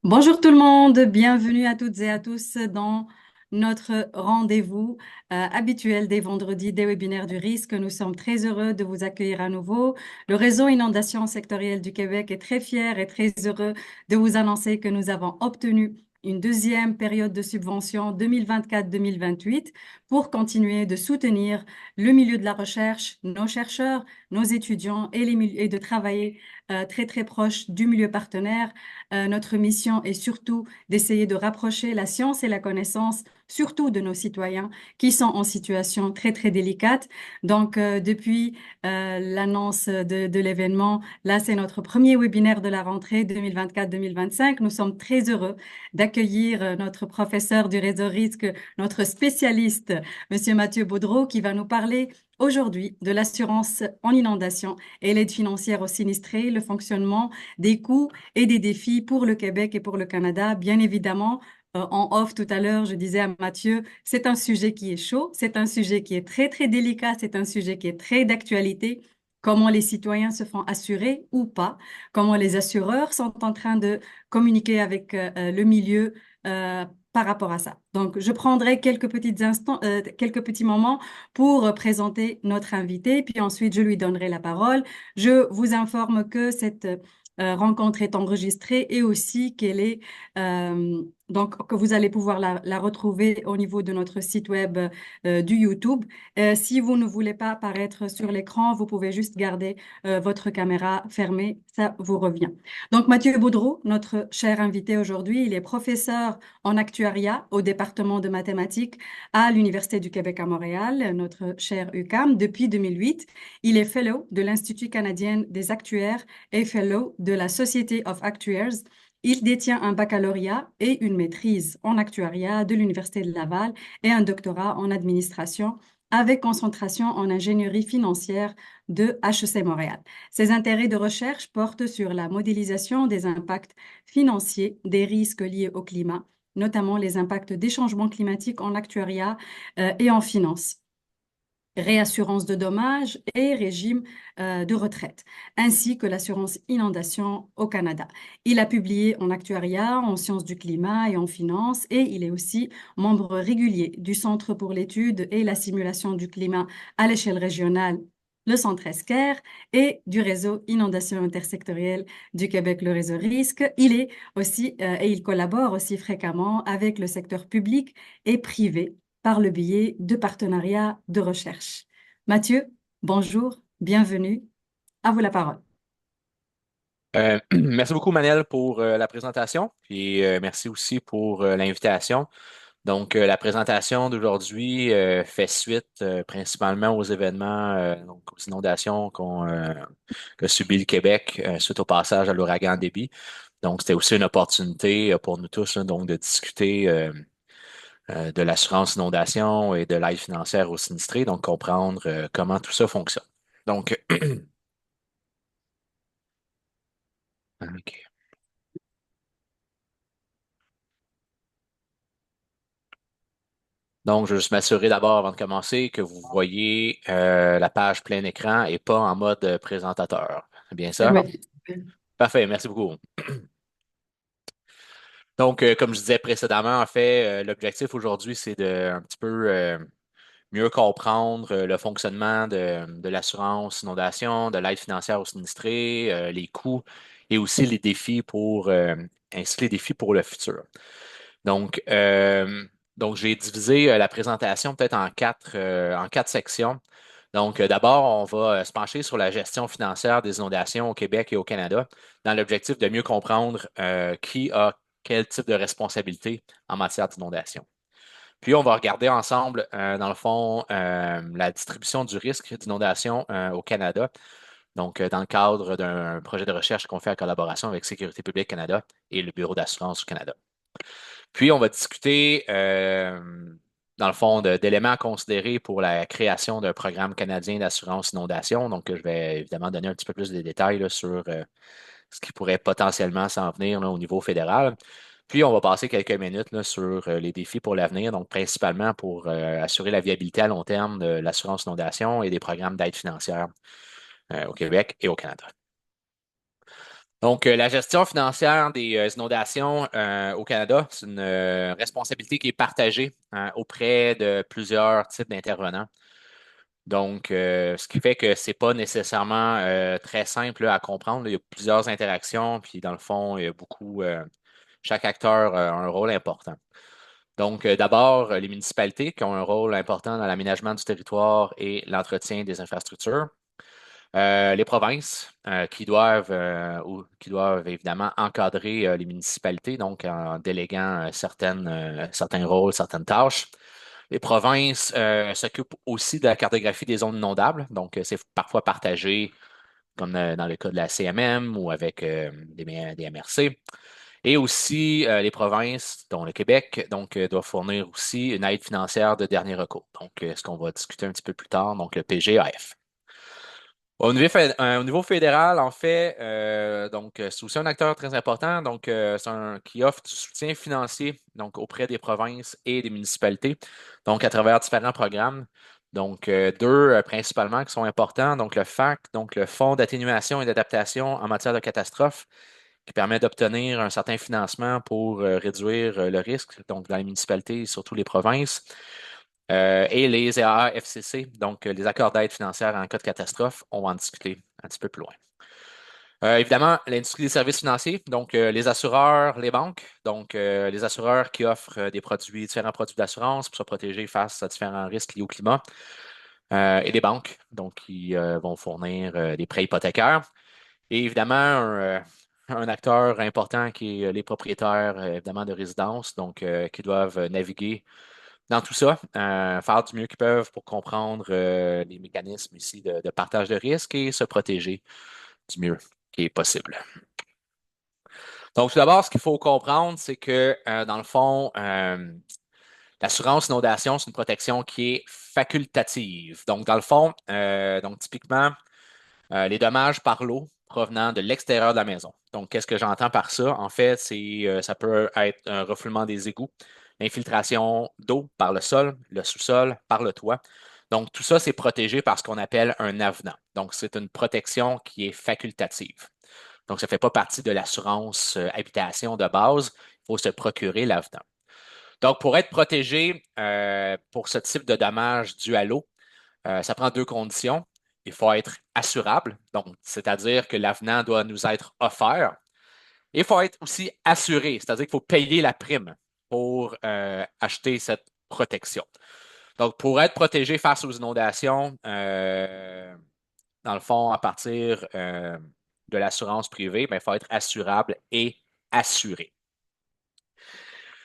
Bonjour tout le monde, bienvenue à toutes et à tous dans notre rendez-vous habituel des vendredis des webinaires du risque. Nous sommes très heureux de vous accueillir à nouveau. Le réseau Inondation sectorielle du Québec est très fier et très heureux de vous annoncer que nous avons obtenu une deuxième période de subvention 2024-2028 pour continuer de soutenir le milieu de la recherche, nos chercheurs, nos étudiants et de travailler très très proche du milieu partenaire. Notre mission est surtout d'essayer de rapprocher la science et la connaissance, surtout de nos citoyens qui sont en situation très, très délicate. Donc, depuis l'annonce de l'événement, là, c'est notre premier webinaire de la rentrée 2024-2025. Nous sommes très heureux d'accueillir notre professeur du réseau risque, notre spécialiste, Monsieur Mathieu Baudreau, qui va nous parler aujourd'hui de l'assurance en inondation et l'aide financière aux sinistrés, le fonctionnement des coûts et des défis pour le Québec et pour le Canada. Bien évidemment, en off tout à l'heure, je disais à Mathieu, c'est un sujet qui est chaud, c'est un sujet qui est très, très délicat, c'est un sujet qui est très d'actualité. Comment les citoyens se font assurer ou pas, comment les assureurs sont en train de communiquer avec le milieu par rapport à ça. Donc, je prendrai quelques petits moments pour présenter notre invité, puis ensuite je lui donnerai la parole. Je vous informe que cette rencontre est enregistrée et aussi qu'elle est donc que vous allez pouvoir la retrouver au niveau de notre site web du YouTube. Si vous ne voulez pas apparaître sur l'écran, vous pouvez juste garder votre caméra fermée, ça vous revient. Donc Mathieu Boudreau, notre cher invité aujourd'hui, il est professeur en actuariat au département de mathématiques à l'Université du Québec à Montréal, notre cher UQAM, depuis 2008. Il est fellow de l'Institut canadien des actuaires et fellow de la Society of Actuaries. Il détient un baccalauréat et une maîtrise en actuariat de l'Université de Laval et un doctorat en administration avec concentration en ingénierie financière de HEC Montréal. Ses intérêts de recherche portent sur la modélisation des impacts financiers des risques liés au climat, notamment les impacts des changements climatiques en actuariat et en finance, réassurance de dommages et régime de retraite, ainsi que l'assurance inondation au Canada. Il a publié en actuariat, en sciences du climat et en finance, et il est aussi membre régulier du Centre pour l'étude et la simulation du climat à l'échelle régionale, le Centre ESCAIR, et du réseau Inondation intersectorielle du Québec, le réseau Risque. Il est aussi, et il collabore aussi fréquemment avec le secteur public et privé par le biais de partenariats de recherche. Mathieu, bonjour, bienvenue. À vous la parole. Merci beaucoup, Manel, pour la présentation. Puis merci aussi pour l'invitation. Donc, la présentation d'aujourd'hui fait suite principalement aux événements, donc aux inondations que subit le Québec suite au passage à l'ouragan Débit. Donc, c'était aussi une opportunité pour nous tous là, donc de discuter de l'assurance inondation et de l'aide financière aux sinistrés, donc comprendre comment tout ça fonctionne. Donc, OK. Donc, je veux juste m'assurer d'abord, avant de commencer, que vous voyez la page plein écran et pas en mode présentateur. C'est bien ça? Oui. Parfait, merci beaucoup. Donc, comme je disais précédemment, en fait, l'objectif aujourd'hui, c'est de un petit peu mieux comprendre le fonctionnement de l'assurance inondation, de l'aide financière aux sinistrés, les coûts et aussi les défis ainsi que les défis pour le futur. Donc, j'ai divisé la présentation peut-être en quatre sections. Donc, d'abord, on va se pencher sur la gestion financière des inondations au Québec et au Canada, dans l'objectif de mieux comprendre qui a quel type de responsabilité en matière d'inondation. Puis, on va regarder ensemble, dans le fond, la distribution du risque d'inondation au Canada. Donc, dans le cadre d'un projet de recherche qu'on fait en collaboration avec Sécurité publique Canada et le Bureau d'assurance du Canada. Puis, on va discuter, dans le fond, d'éléments à considérer pour la création d'un programme canadien d'assurance inondation. Donc, je vais évidemment donner un petit peu plus de détails là, sur ce qui pourrait potentiellement s'en venir là, au niveau fédéral. Puis, on va passer quelques minutes là, sur les défis pour l'avenir, donc principalement pour assurer la viabilité à long terme de l'assurance inondation et des programmes d'aide financière au Québec et au Canada. Donc, la gestion financière des inondations au Canada, c'est une responsabilité qui est partagée auprès de plusieurs types d'intervenants. Donc, ce qui fait que c'est pas nécessairement très simple là, à comprendre. Il y a plusieurs interactions, puis dans le fond, il y a beaucoup, chaque acteur a un rôle important. Donc, d'abord, les municipalités qui ont un rôle important dans l'aménagement du territoire et l'entretien des infrastructures. Les provinces qui doivent évidemment encadrer les municipalités, donc en déléguant certains rôles, certaines tâches. Les provinces s'occupent aussi de la cartographie des zones inondables, donc c'est parfois partagé, comme dans le cas de la CMM ou avec des MRC. Et aussi, les provinces, dont le Québec, donc, doivent fournir aussi une aide financière de dernier recours. Donc, ce qu'on va discuter un petit peu plus tard, donc le PGAF. Au niveau fédéral, en fait, c'est aussi un acteur très important, donc qui offre du soutien financier donc auprès des provinces et des municipalités, donc à travers différents programmes. Donc, deux principalement qui sont importants, donc le FAC, donc le Fonds d'atténuation et d'adaptation en matière de catastrophes, qui permet d'obtenir un certain financement pour réduire le risque, donc dans les municipalités et surtout les provinces. Et les AAFCC, donc les accords d'aide financière en cas de catastrophe, on va en discuter un petit peu plus loin. Évidemment, l'industrie des services financiers, donc les assureurs, les banques, donc les assureurs qui offrent différents produits d'assurance pour se protéger face à différents risques liés au climat, et les banques, donc qui vont fournir des prêts hypothécaires. Et évidemment, un acteur important qui est les propriétaires, évidemment, de résidences, donc qui doivent naviguer dans tout ça, faire du mieux qu'ils peuvent pour comprendre les mécanismes ici de partage de risques et se protéger du mieux qui est possible. Donc, tout d'abord, ce qu'il faut comprendre, c'est que, dans le fond, l'assurance inondation, c'est une protection qui est facultative. Donc, dans le fond, donc typiquement, les dommages par l'eau provenant de l'extérieur de la maison. Donc, qu'est-ce que j'entends par ça? En fait, ça peut être un refoulement des égouts, infiltration d'eau par le sol, le sous-sol, par le toit. Donc, tout ça, c'est protégé par ce qu'on appelle un avenant. Donc, c'est une protection qui est facultative. Donc, ça ne fait pas partie de l'assurance habitation de base. Il faut se procurer l'avenant. Donc, pour être protégé pour ce type de dommage dû à l'eau, ça prend deux conditions. Il faut être assurable, donc c'est-à-dire que l'avenant doit nous être offert. Et il faut être aussi assuré, c'est-à-dire qu'il faut payer la prime pour acheter cette protection. Donc, pour être protégé face aux inondations, dans le fond, à partir de l'assurance privée, ben, il faut être assurable et assuré.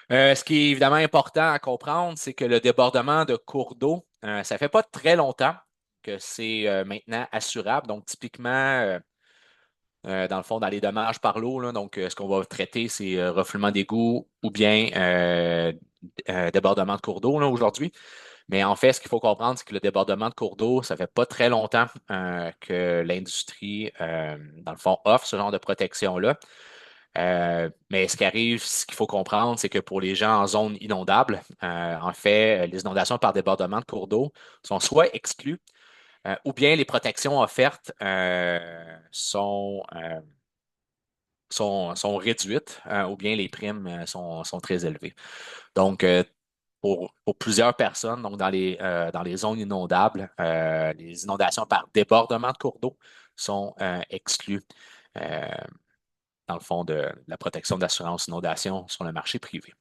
Ce qui est évidemment important à comprendre, c'est que le débordement de cours d'eau, ça ne fait pas très longtemps que c'est maintenant assurable. Donc, typiquement, dans le fond, dans les dommages par l'eau, là, donc ce qu'on va traiter, c'est refoulement d'égout ou bien débordement de cours d'eau là, aujourd'hui. Mais en fait, ce qu'il faut comprendre, c'est que le débordement de cours d'eau, ça fait pas très longtemps que l'industrie, dans le fond, offre ce genre de protection-là. Mais ce qui arrive, ce qu'il faut comprendre, c'est que pour les gens en zone inondable, en fait, les inondations par débordement de cours d'eau sont soit exclues, ou bien les protections offertes sont réduites, ou bien les primes sont très élevées. Donc, pour plusieurs personnes, donc dans les zones inondables, les inondations par débordement de cours d'eau sont exclues euh, dans le fond de la protection d'assurance inondation sur le marché privé.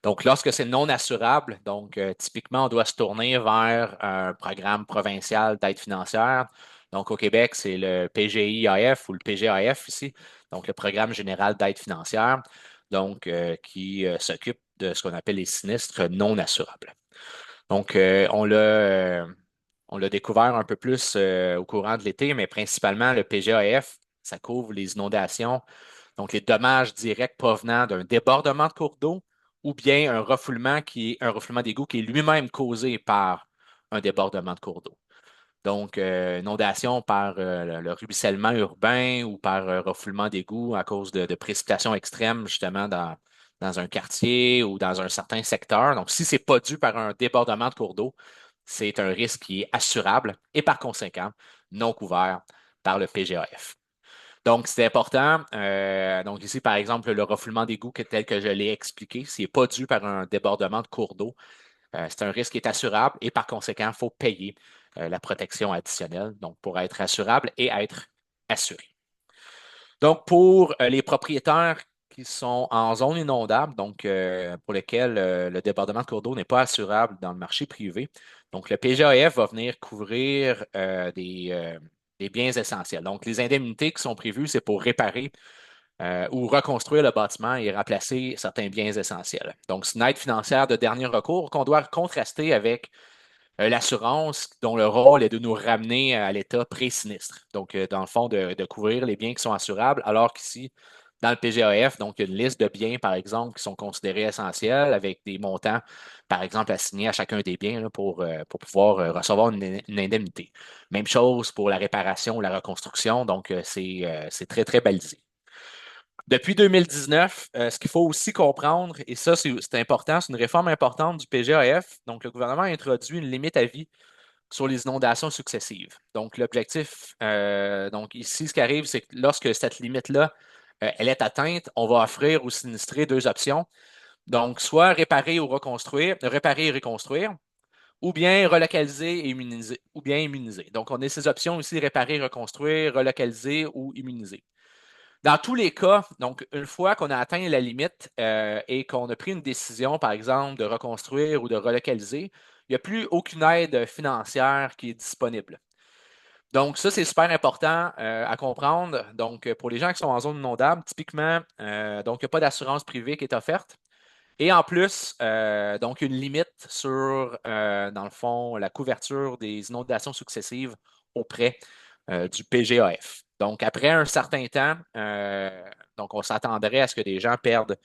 Donc, lorsque c'est non assurable, donc typiquement, on doit se tourner vers un programme provincial d'aide financière. Donc, au Québec, c'est le PGIAF ou le PGAF ici, donc le Programme général d'aide financière, donc qui s'occupe de ce qu'on appelle les sinistres non assurables. Donc, on l'a découvert un peu plus au courant de l'été, mais principalement le PGAF, ça couvre les inondations, donc les dommages directs provenant d'un débordement de cours d'eau ou bien un refoulement d'égout qui est lui-même causé par un débordement de cours d'eau. Donc, inondation par le ruissellement urbain ou par refoulement d'égout à cause de précipitations extrêmes, justement, dans un quartier ou dans un certain secteur. Donc, si ce n'est pas dû par un débordement de cours d'eau, c'est un risque qui est assurable et par conséquent non couvert par le PGAF. Donc, c'est important. Donc, ici, par exemple, le refoulement d'égouts tel que je l'ai expliqué, s'il n'est pas dû par un débordement de cours d'eau, c'est un risque qui est assurable et par conséquent, il faut payer la protection additionnelle, donc pour être assurable et être assuré. Donc, pour les propriétaires qui sont en zone inondable, donc pour lesquels le débordement de cours d'eau n'est pas assurable dans le marché privé, donc le PGAF va venir couvrir des biens essentiels. Donc, les indemnités qui sont prévues, c'est pour réparer ou reconstruire le bâtiment et remplacer certains biens essentiels. Donc, c'est une aide financière de dernier recours qu'on doit contraster avec l'assurance dont le rôle est de nous ramener à l'état pré-sinistre. Donc, dans le fond, de couvrir les biens qui sont assurables, alors qu'ici, dans le PGAF, donc, il y a une liste de biens, par exemple, qui sont considérés essentiels avec des montants, par exemple, assignés à chacun des biens là, pour pouvoir recevoir une indemnité. Même chose pour la réparation ou la reconstruction. Donc, c'est très, très balisé. Depuis 2019, ce qu'il faut aussi comprendre, et ça c'est important, c'est une réforme importante du PGAF. Donc, le gouvernement a introduit une limite à vie sur les inondations successives. Donc, l'objectif, donc ici, ce qui arrive, c'est que lorsque cette limite-là, elle est atteinte, on va offrir aux sinistrés deux options. Donc, soit réparer ou reconstruire, réparer et reconstruire, ou bien relocaliser et immuniser, ou bien immuniser. Donc, on a ces options ici, réparer, reconstruire, relocaliser ou immuniser. Dans tous les cas, donc une fois qu'on a atteint la limite et qu'on a pris une décision, par exemple, de reconstruire ou de relocaliser, il n'y a plus aucune aide financière qui est disponible. Donc, ça, c'est super important à comprendre. Donc, pour les gens qui sont en zone inondable, typiquement, donc, il n'y a pas d'assurance privée qui est offerte. Et en plus, donc, une limite sur, dans le fond, la couverture des inondations successives auprès du PGAF. Donc, après un certain temps, donc on s'attendrait à ce que des gens perdent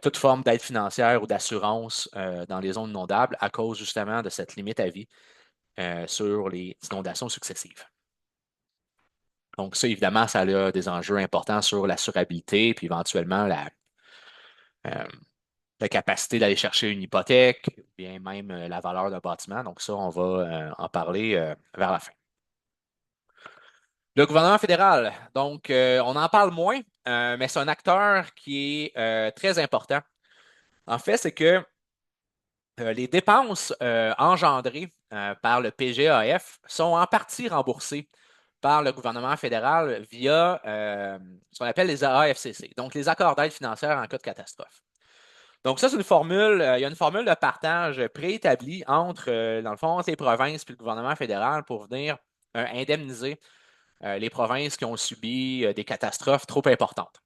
toute forme d'aide financière ou d'assurance dans les zones inondables à cause justement de cette limite à vie sur les inondations successives. Donc, ça, évidemment, ça a des enjeux importants sur l'assurabilité, puis éventuellement euh, la capacité d'aller chercher une hypothèque, ou bien même la valeur d'un bâtiment. Donc, ça, on va en parler vers la fin. Le gouvernement fédéral, donc, on en parle moins, mais c'est un acteur qui est très important. En fait, c'est que les dépenses engendrées par le PGAF sont en partie remboursées par le gouvernement fédéral via ce qu'on appelle les AFCC, donc les accords d'aide financière en cas de catastrophe. Donc, ça, c'est une formule, il y a une formule de partage préétablie entre, dans le fond, entre les provinces et le gouvernement fédéral pour venir indemniser les provinces qui ont subi des catastrophes trop importantes.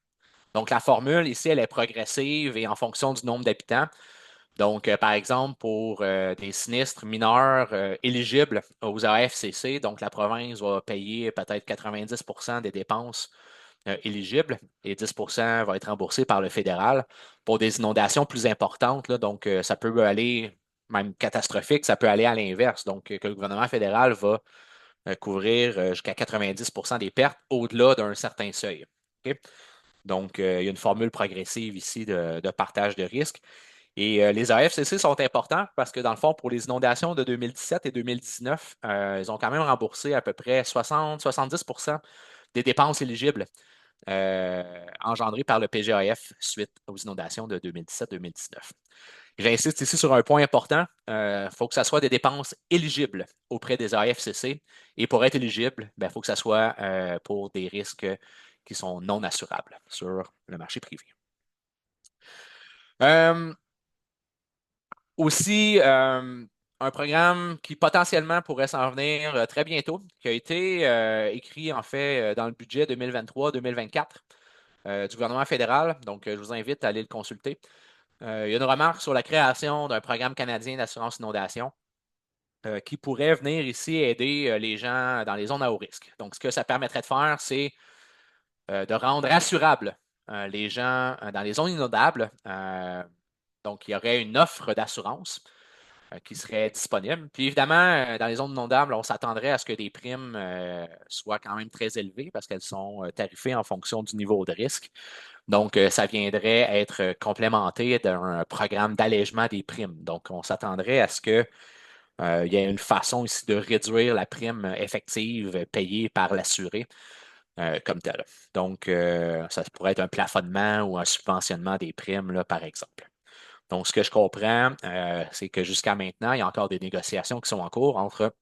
Donc, la formule ici, elle est progressive et en fonction du nombre d'habitants. Donc, par exemple, pour des sinistres mineurs éligibles aux AFCC, donc la province va payer peut-être 90% des dépenses éligibles et 10% va être remboursé par le fédéral. Pour des inondations plus importantes, là, donc ça peut aller, même catastrophique, ça peut aller à l'inverse. Donc, que le gouvernement fédéral va couvrir jusqu'à 90% des pertes au-delà d'un certain seuil. OK? Donc, il y a une formule progressive ici de partage de risque. Et les AFCC sont importants parce que, dans le fond, pour les inondations de 2017 et 2019, ils ont quand même remboursé à peu près 60-70% des dépenses éligibles engendrées par le PGAF suite aux inondations de 2017-2019. J'insiste ici sur un point important. Il faut que ça soit des dépenses éligibles auprès des AFCC. Et pour être éligible, il faut que ça soit pour des risques qui sont non assurables sur le marché privé. Euh, Aussi, un programme qui potentiellement pourrait s'en venir très bientôt, qui a été écrit en fait dans le budget 2023-2024 du gouvernement fédéral. Donc, je vous invite à aller le consulter. Il y a une remarque sur la création d'un programme canadien d'assurance inondation qui pourrait venir ici aider les gens dans les zones à haut risque. Donc, ce que ça permettrait de faire, c'est de rendre assurables les gens dans les zones inondables. Donc, il y aurait une offre d'assurance qui serait disponible. Puis évidemment, dans les zones inondables, on s'attendrait à ce que des primes soient quand même très élevées parce qu'elles sont tarifées en fonction du niveau de risque. Donc, ça viendrait être complémenté d'un programme d'allègement des primes. Donc, on s'attendrait à ce que il y ait une façon ici de réduire la prime effective payée par l'assuré comme tel. Donc, ça pourrait être un plafonnement ou un subventionnement des primes, là, par exemple. Donc, ce que je comprends, c'est que jusqu'à maintenant, il y a encore des négociations qui sont en cours entre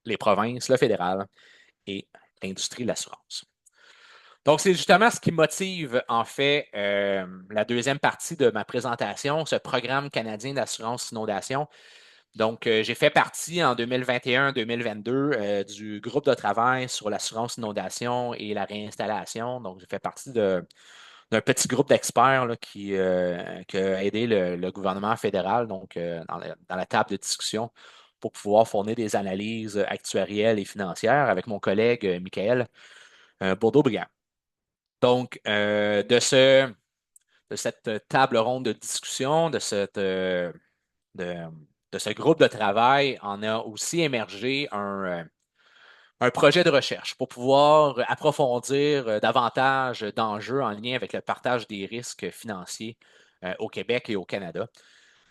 les provinces, le fédéral et l'industrie de l'assurance. Donc, c'est justement ce qui motive, en fait, la deuxième partie de ma présentation, ce programme canadien d'assurance inondation. Donc, j'ai fait partie en 2021-2022 du groupe de travail sur l'assurance inondation et la réinstallation. Donc, j'ai fait partie d'un petit groupe d'experts là, qui a aidé le gouvernement fédéral donc, dans la table de discussion pour pouvoir fournir des analyses actuarielles et financières avec mon collègue Michael Bourdeau-Brigand. Donc, de cette table ronde de discussion, de, de ce groupe de travail, en a aussi émergé un projet de recherche pour pouvoir approfondir davantage d'enjeux en lien avec le partage des risques financiers au Québec et au Canada.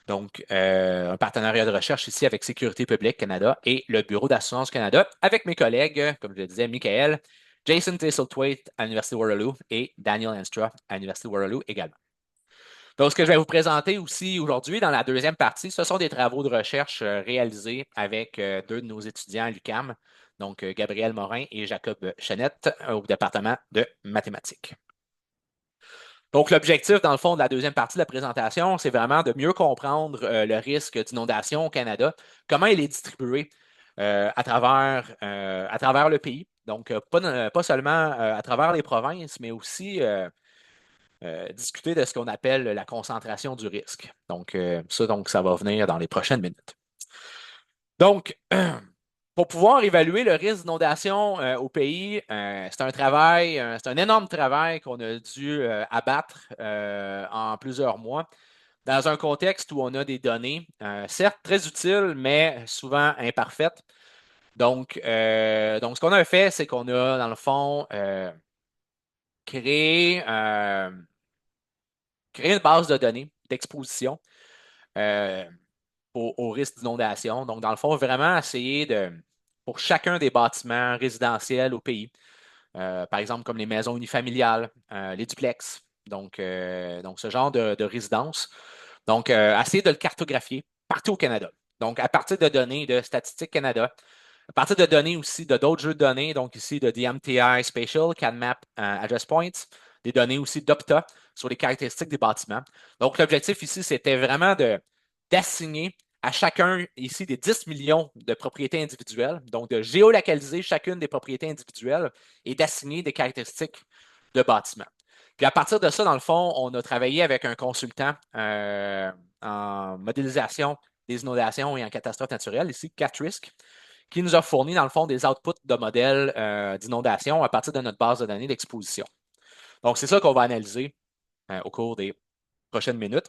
Donc, un partenariat de recherche ici avec Sécurité publique Canada et le Bureau d'assurance Canada avec mes collègues, comme je le disais, Michael, Jason Thistlethwaite à l'Université Waterloo et Daniel Enstra à l'Université Waterloo également. Donc, ce que je vais vous présenter aussi aujourd'hui dans la deuxième partie, ce sont des travaux de recherche réalisés avec deux de nos étudiants à l'UQAM, donc Gabriel Morin et Jacob Chenette au département de mathématiques. Donc, l'objectif, dans le fond, de la deuxième partie de la présentation, c'est vraiment de mieux comprendre le risque d'inondation au Canada, comment il est distribué à travers le pays. Donc, pas seulement à travers les provinces, mais aussi discuter de ce qu'on appelle la concentration du risque. Donc, ça va venir dans les prochaines minutes. Donc, pour pouvoir évaluer le risque d'inondation au pays, c'est un travail, c'est un énorme travail qu'on a dû abattre en plusieurs mois dans un contexte où on a des données, certes très utiles, mais souvent imparfaites. Donc ce qu'on a fait, c'est qu'on a, dans le fond, créé, euh, créé une base de données d'exposition euh, au risque d'inondation. Donc, dans le fond, vraiment essayer pour chacun des bâtiments résidentiels au pays, par exemple comme les maisons unifamiliales, les duplex, donc ce genre de résidence. Donc, essayer de le cartographier partout au Canada. Donc, à partir de données de Statistique Canada, à partir de données aussi de d'autres jeux de données, donc ici de DMTI Spatial, CanMap Address Points, des données aussi d'Opta sur les caractéristiques des bâtiments. Donc, l'objectif ici, c'était vraiment d'assigner à chacun ici des 10 millions de propriétés individuelles, donc de géolocaliser chacune des propriétés individuelles et d'assigner des caractéristiques de bâtiments. Puis à partir de ça, dans le fond, on a travaillé avec un consultant en modélisation des inondations et en catastrophes naturelles, ici, CatRisk, qui nous a fourni, dans le fond, des outputs de modèles d'inondation à partir de notre base de données d'exposition. Donc, c'est ça qu'on va analyser au cours des prochaines minutes.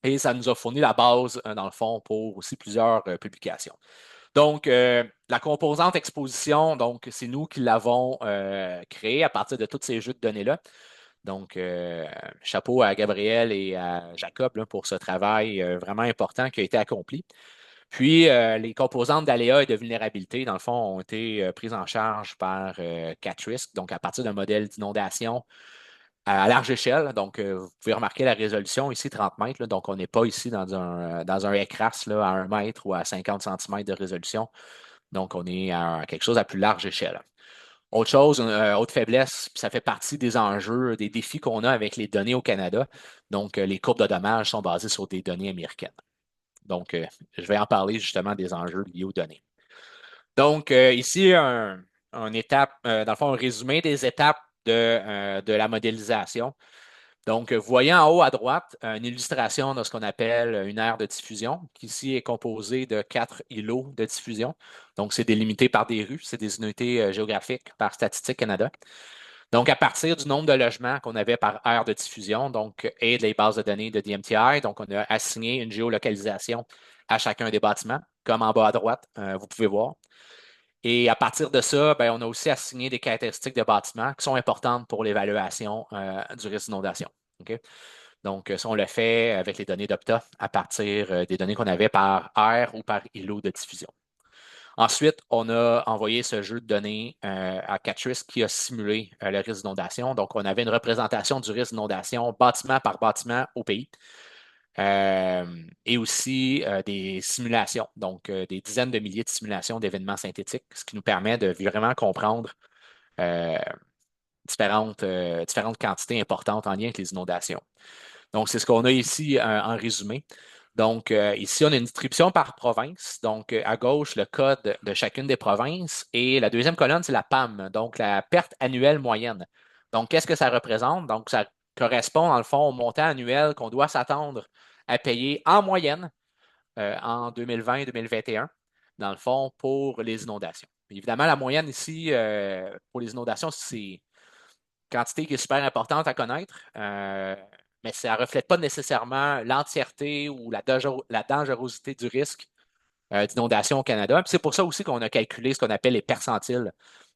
Et ça nous a fourni la base, dans le fond, pour aussi plusieurs publications. Donc, la composante exposition, donc, c'est nous qui l'avons créée à partir de tous ces jeux de données-là. Donc, chapeau à Gabriel et à Jacob là, pour ce travail vraiment important qui a été accompli. Puis, les composantes d'aléas et de vulnérabilité, dans le fond, ont été prises en charge par CatRisk, donc à partir d'un modèle d'inondation à large échelle. Donc, vous pouvez remarquer la résolution ici, 30 mètres. Là, donc, on n'est pas ici dans un écras là, à 1 mètre ou à 50 centimètres de résolution. Donc, on est à quelque chose à plus large échelle. Autre chose, autre faiblesse, ça fait partie des enjeux, des défis qu'on a avec les données au Canada. Donc, les courbes de dommages sont basées sur des données américaines. Donc, je vais en parler justement des enjeux liés aux données. Donc, ici, un étape, dans le fond, un résumé des étapes de la modélisation. Donc, vous voyez en haut à droite une illustration de ce qu'on appelle une aire de diffusion, qui ici est composée de 4 îlots de diffusion. Donc, c'est délimité par des rues, c'est des unités géographiques par Statistique Canada. Donc, à partir du nombre de logements qu'on avait par aire de diffusion, donc, et des bases de données de DMTI, donc, on a assigné une géolocalisation à chacun des bâtiments, comme en bas à droite, vous pouvez voir. Et à partir de ça, ben, on a aussi assigné des caractéristiques de bâtiments qui sont importantes pour l'évaluation du risque d'inondation. OK? Donc, ça, on le fait avec les données d'Opta à partir des données qu'on avait par aire ou par îlot de diffusion. Ensuite, on a envoyé ce jeu de données à Catrice qui a simulé le risque d'inondation. Donc, on avait une représentation du risque d'inondation bâtiment par bâtiment au pays. Et aussi des simulations, donc des dizaines de milliers de simulations d'événements synthétiques, ce qui nous permet de vraiment comprendre euh, différentes quantités importantes en lien avec les inondations. Donc, c'est ce qu'on a ici en résumé. Donc, ici, on a une distribution par province. Donc, à gauche, le code de chacune des provinces. Et la deuxième colonne, c'est la PAM, donc la perte annuelle moyenne. Donc, qu'est-ce que ça représente? Donc, ça correspond, dans le fond, au montant annuel qu'on doit s'attendre à payer en moyenne en 2020 et 2021, dans le fond, pour les inondations. Évidemment, la moyenne ici, pour les inondations, c'est quantité qui est super importante à connaître, mais ça ne reflète pas nécessairement l'entièreté ou la dangerosité du risque d'inondation au Canada. C'est pour ça aussi qu'on a calculé ce qu'on appelle les percentiles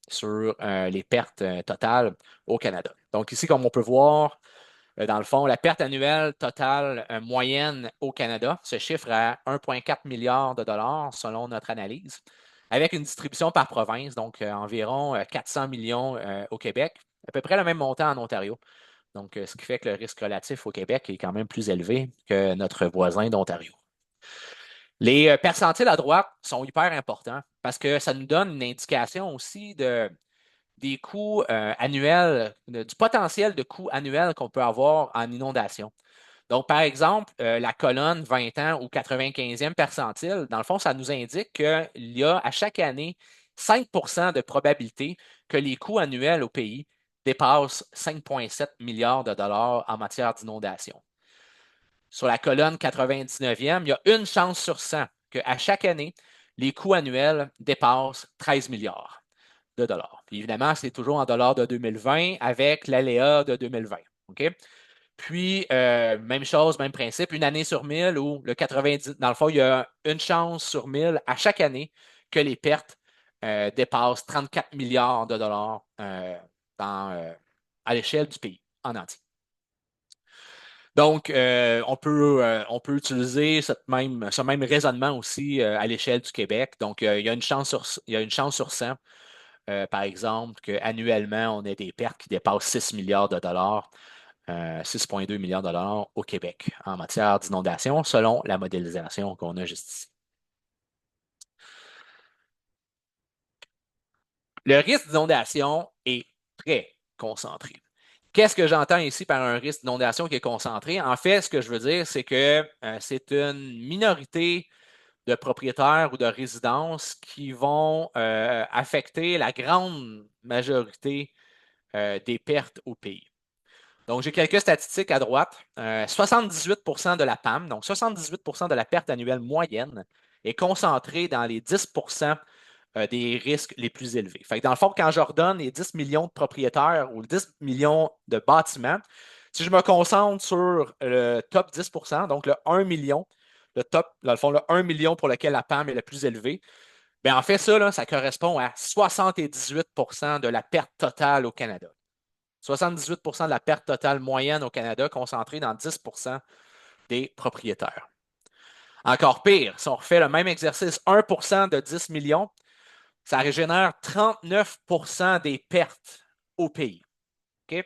sur les pertes totales au Canada. Donc ici, comme on peut voir, dans le fond, la perte annuelle totale moyenne au Canada se chiffre à 1,4 milliard de dollars selon notre analyse, avec une distribution par province, donc environ 400 millions au Québec, à peu près le même montant en Ontario. Donc, ce qui fait que le risque relatif au Québec est quand même plus élevé que notre voisin d'Ontario. Les percentiles à droite sont hyper importants parce que ça nous donne une indication aussi des coûts annuels, du potentiel de coûts annuels qu'on peut avoir en inondation. Donc, par exemple, la colonne 20 ans ou 95e percentile, dans le fond, ça nous indique qu'il y a à chaque année 5 de probabilité que les coûts annuels au pays dépassent 5,7 milliards de dollars en matière d'inondation. Sur la colonne 99e, il y a une chance sur 100 qu'à chaque année, les coûts annuels dépassent 13 milliards de dollars. Puis évidemment, c'est toujours en dollars de 2020 avec l'aléa de 2020. OK? Puis, même chose, même principe, une année sur 1000 ou le 90, dans le fond, il y a une chance sur 1000 à chaque année que les pertes dépassent 34 milliards de dollars à l'échelle du pays en entier. Donc, on peut utiliser ce même raisonnement aussi à l'échelle du Québec. Donc, il y a une chance sur 100, par exemple, qu'annuellement, on ait des pertes qui dépassent 6 milliards de dollars, 6,2 milliards de dollars au Québec en matière d'inondation, selon la modélisation qu'on a juste ici. Le risque d'inondation est très concentré. Qu'est-ce que j'entends ici par un risque d'inondation qui est concentré? En fait, ce que je veux dire, c'est que c'est une minorité de propriétaires ou de résidences qui vont affecter la grande majorité des pertes au pays. Donc, j'ai quelques statistiques à droite. 78% de la PAM, donc 78% de la perte annuelle moyenne, est concentrée dans les 10% des risques les plus élevés. Fait que dans le fond, quand j'ordonne les 10 millions de propriétaires ou 10 millions de bâtiments, si je me concentre sur le top 10%, donc le 1 million, le top, dans le fond, le 1 million pour lequel la PAM est le plus élevée, bien, en fait, ça, là, ça correspond à 78% de la perte totale au Canada. 78% de la perte totale moyenne au Canada concentrée dans 10% des propriétaires. Encore pire, si on refait le même exercice, 1% de 10 millions, ça régénère 39% des pertes au pays. OK?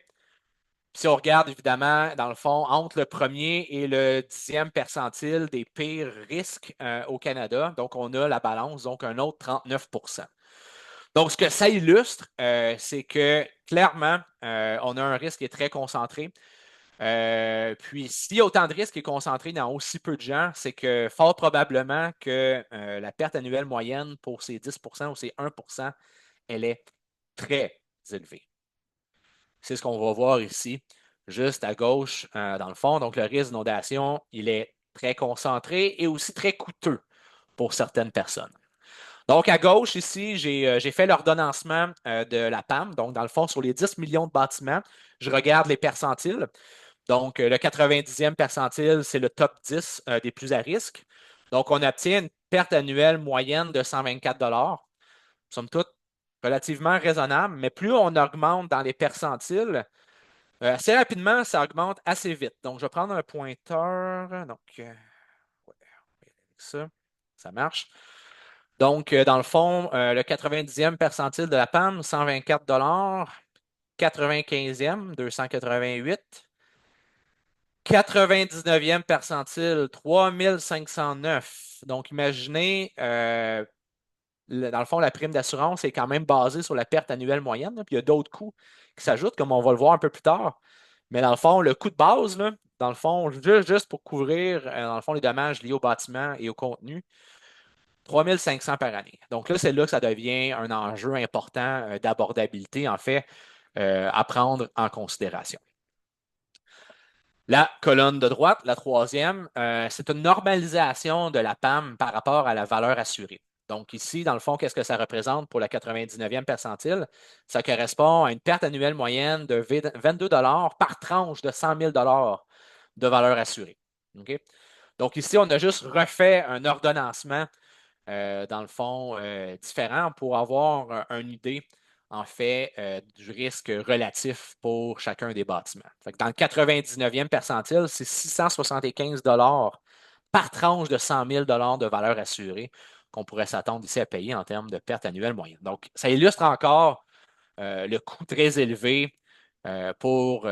Si on regarde évidemment, dans le fond, entre le premier et le 10e percentile des pires risques au Canada, donc on a la balance, donc un autre 39%. Donc, ce que ça illustre, c'est que clairement, on a un risque qui est très concentré. Puis, s'il y a autant de risques qui est concentré dans aussi peu de gens, c'est que fort probablement que la perte annuelle moyenne pour ces 10% ou ces 1%, elle est très élevée. C'est ce qu'on va voir ici, juste à gauche, dans le fond. Donc, le risque d'inondation, il est très concentré et aussi très coûteux pour certaines personnes. Donc, à gauche, ici, j'ai fait l'ordonnancement de la PAM. Donc, dans le fond, sur les 10 millions de bâtiments, je regarde les percentiles. Donc, le 90e percentile, c'est le top 10 des plus à risque. Donc, on obtient une perte annuelle moyenne de 124 somme toute relativement raisonnable, mais plus on augmente dans les percentiles, assez rapidement, ça augmente assez vite. Donc, je vais prendre un pointeur. Donc, ouais, ça marche. Donc, dans le fond, le 90e percentile de la PAM, 124 $. 95e, 288. 99e percentile, 3509. Donc, imaginez, dans le fond, la prime d'assurance est quand même basée sur la perte annuelle moyenne, là, puis il y a d'autres coûts qui s'ajoutent, comme on va le voir un peu plus tard. Mais dans le fond, le coût de base, là, dans le fond, juste pour couvrir, dans le fond, les dommages liés au bâtiment et au contenu, 3500 par année. Donc là, c'est là que ça devient un enjeu important d'abordabilité, en fait, à prendre en considération. La colonne de droite, la troisième, c'est une normalisation de la PAM par rapport à la valeur assurée. Donc ici, dans le fond, qu'est-ce que ça représente pour la 99e percentile? Ça correspond à une perte annuelle moyenne de 22 par tranche de 100 000 de valeur assurée. OK? Donc ici, on a juste refait un ordonnancement dans le fond, différents pour avoir une idée, en fait, du risque relatif pour chacun des bâtiments. Fait que dans le 99e percentile, c'est 675 par tranche de 100 000 de valeur assurée qu'on pourrait s'attendre ici à payer en termes de perte annuelle moyenne. Donc, ça illustre encore le coût très élevé pour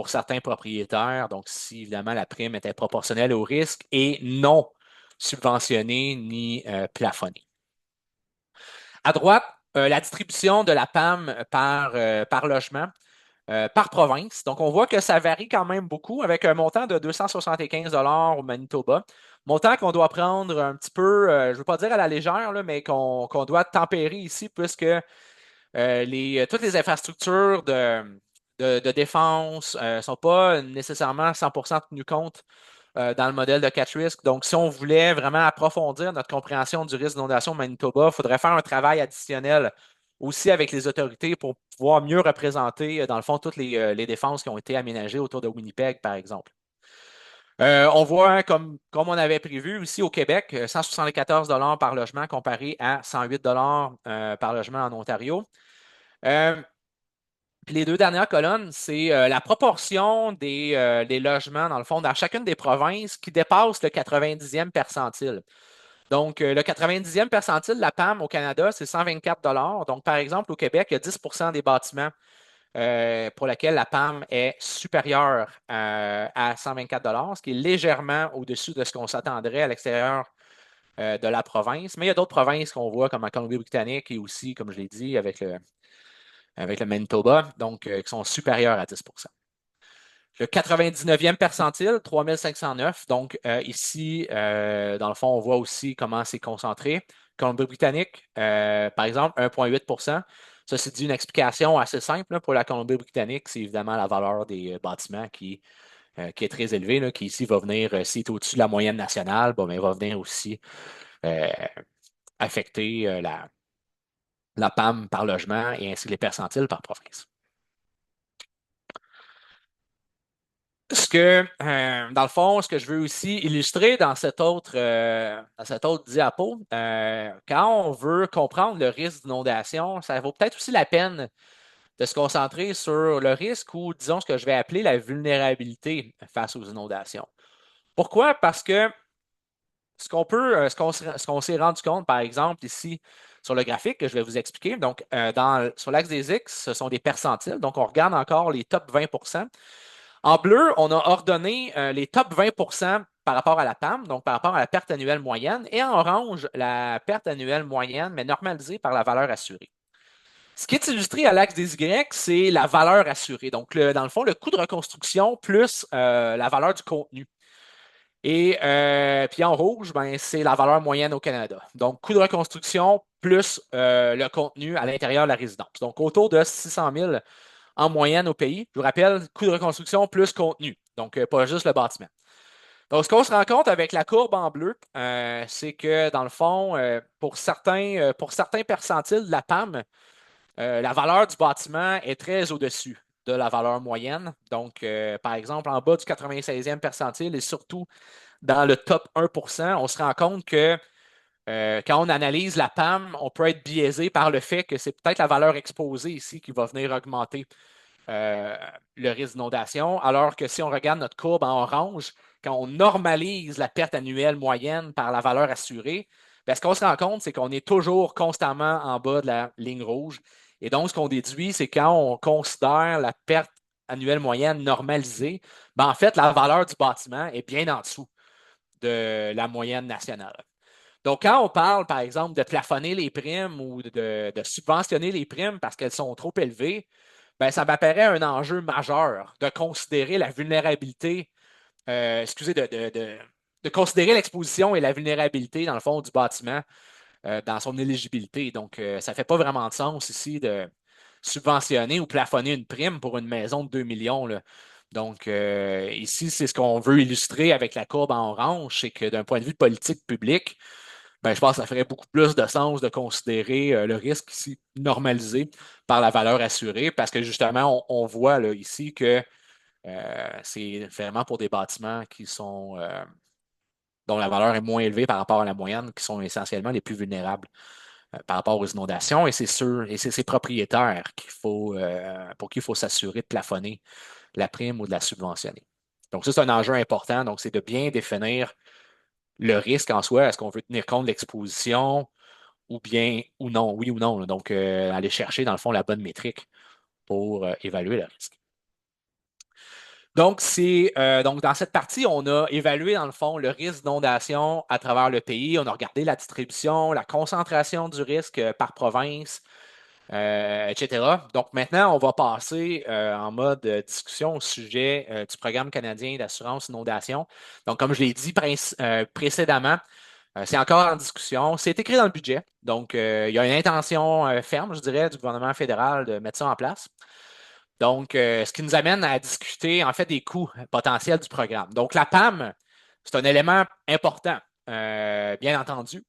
certains propriétaires. Donc, si évidemment la prime était proportionnelle au risque et non subventionnée ni plafonnée. À droite, la distribution de la PAM par logement, par province. Donc, on voit que ça varie quand même beaucoup avec un montant de 275 au Manitoba. Montant qu'on doit prendre un petit peu, je ne veux pas dire à la légère, là, mais qu'on doit tempérer ici puisque toutes les infrastructures de défense ne sont pas nécessairement 100% tenues compte dans le modèle de catch risk. Donc, si on voulait vraiment approfondir notre compréhension du risque d'inondation au Manitoba, il faudrait faire un travail additionnel aussi avec les autorités pour pouvoir mieux représenter, dans le fond, toutes les défenses qui ont été aménagées autour de Winnipeg, par exemple. On voit, hein, comme on avait prévu ici au Québec, 174 par logement comparé à 108 par logement en Ontario. Puis les deux dernières colonnes, c'est la proportion des logements, dans le fond, dans chacune des provinces qui dépasse le 90e percentile. Donc, le 90e percentile de la PAM au Canada, c'est 124 $. Donc, par exemple, au Québec, il y a 10% des bâtiments pour lesquels la PAM est supérieure à 124 $, ce qui est légèrement au-dessus de ce qu'on s'attendrait à l'extérieur de la province. Mais il y a d'autres provinces qu'on voit, comme la Colombie-Britannique et aussi, comme je l'ai dit, avec le Manitoba, donc qui sont supérieurs à 10%. Le 99e percentile, 3509. Donc, ici, dans le fond, on voit aussi comment c'est concentré. Colombie-Britannique, par exemple, 1,8%. Ça, c'est une explication assez simple là, pour la Colombie-Britannique. C'est évidemment la valeur des bâtiments qui est très élevée, là, qui ici va venir, s'il est au-dessus de la moyenne nationale, bon, mais va venir aussi euh, affecter la PAM par logement et ainsi les percentiles par province. Dans le fond, ce que je veux aussi illustrer dans cette autre diapo, quand on veut comprendre le risque d'inondation, ça vaut peut-être aussi la peine de se concentrer sur le risque ou, disons, ce que je vais appeler la vulnérabilité face aux inondations. Pourquoi? Parce que ce qu'on s'est rendu compte, par exemple, ici, sur le graphique que je vais vous expliquer, donc sur l'axe des X, ce sont des percentiles. Donc, on regarde encore les top 20%. En bleu, on a ordonné les top 20% par rapport à la PAM, donc par rapport à la perte annuelle moyenne, et en orange, la perte annuelle moyenne, mais normalisée par la valeur assurée. Ce qui est illustré à l'axe des Y, c'est la valeur assurée. Donc, dans le fond, le coût de reconstruction plus la valeur du contenu. Et puis en rouge, ben, c'est la valeur moyenne au Canada. Donc, coût de reconstruction plus le contenu à l'intérieur de la résidence. Donc, autour de 600 000 en moyenne au pays. Je vous rappelle, coût de reconstruction plus contenu. Donc, pas juste le bâtiment. Donc, ce qu'on se rend compte avec la courbe en bleu, c'est que dans le fond, pour certains percentiles de la PAM, la valeur du bâtiment est très au-dessus de la valeur moyenne. Donc, par exemple, en bas du 96e percentile et surtout dans le top 1%, on se rend compte que quand on analyse la PAM, on peut être biaisé par le fait que c'est peut-être la valeur exposée ici qui va venir augmenter euh, le risque d'inondation, alors que si on regarde notre courbe en orange, quand on normalise la perte annuelle moyenne par la valeur assurée, ben, ce qu'on se rend compte, c'est qu'on est toujours constamment en bas de la ligne rouge. Et donc, ce qu'on déduit, c'est quand on considère la perte annuelle moyenne normalisée, ben, en fait, la valeur du bâtiment est bien en dessous de la moyenne nationale. Donc, quand on parle, par exemple, de plafonner les primes ou de subventionner les primes parce qu'elles sont trop élevées, ben, ça m'apparaît un enjeu majeur de considérer la vulnérabilité, excusez, de considérer l'exposition et la vulnérabilité, dans le fond, du bâtiment dans son éligibilité. Donc, ça ne fait pas vraiment de sens ici de subventionner ou plafonner une prime pour une maison de 2 millions, là. Donc, ici, c'est ce qu'on veut illustrer avec la courbe en orange, c'est que d'un point de vue de politique publique, ben, je pense que ça ferait beaucoup plus de sens de considérer le risque ici normalisé par la valeur assurée, parce que justement, on voit là, ici que c'est vraiment pour des bâtiments qui sont dont la valeur est moins élevée par rapport à la moyenne, qui sont essentiellement les plus vulnérables par rapport aux inondations. Et c'est sûr, et c'est ces propriétaires pour qui il faut s'assurer de plafonner la prime ou de la subventionner. Donc, ça, c'est un enjeu important. Donc, c'est de bien définir le risque en soi. Est-ce qu'on veut tenir compte de l'exposition ou bien ou non, oui ou non. Là. Donc, aller chercher, dans le fond, la bonne métrique pour évaluer le risque. Donc, donc, dans cette partie, on a évalué, dans le fond, le risque d'inondation à travers le pays. On a regardé la distribution, la concentration du risque par province, etc. Donc, maintenant, on va passer en mode discussion au sujet du Programme canadien d'assurance inondation. Donc, comme je l'ai dit précédemment, c'est encore en discussion. C'est écrit dans le budget. Donc, il y a une intention ferme, je dirais, du gouvernement fédéral de mettre ça en place. Donc, ce qui nous amène à discuter, en fait, des coûts potentiels du programme. Donc, la PAM, c'est un élément important, bien entendu,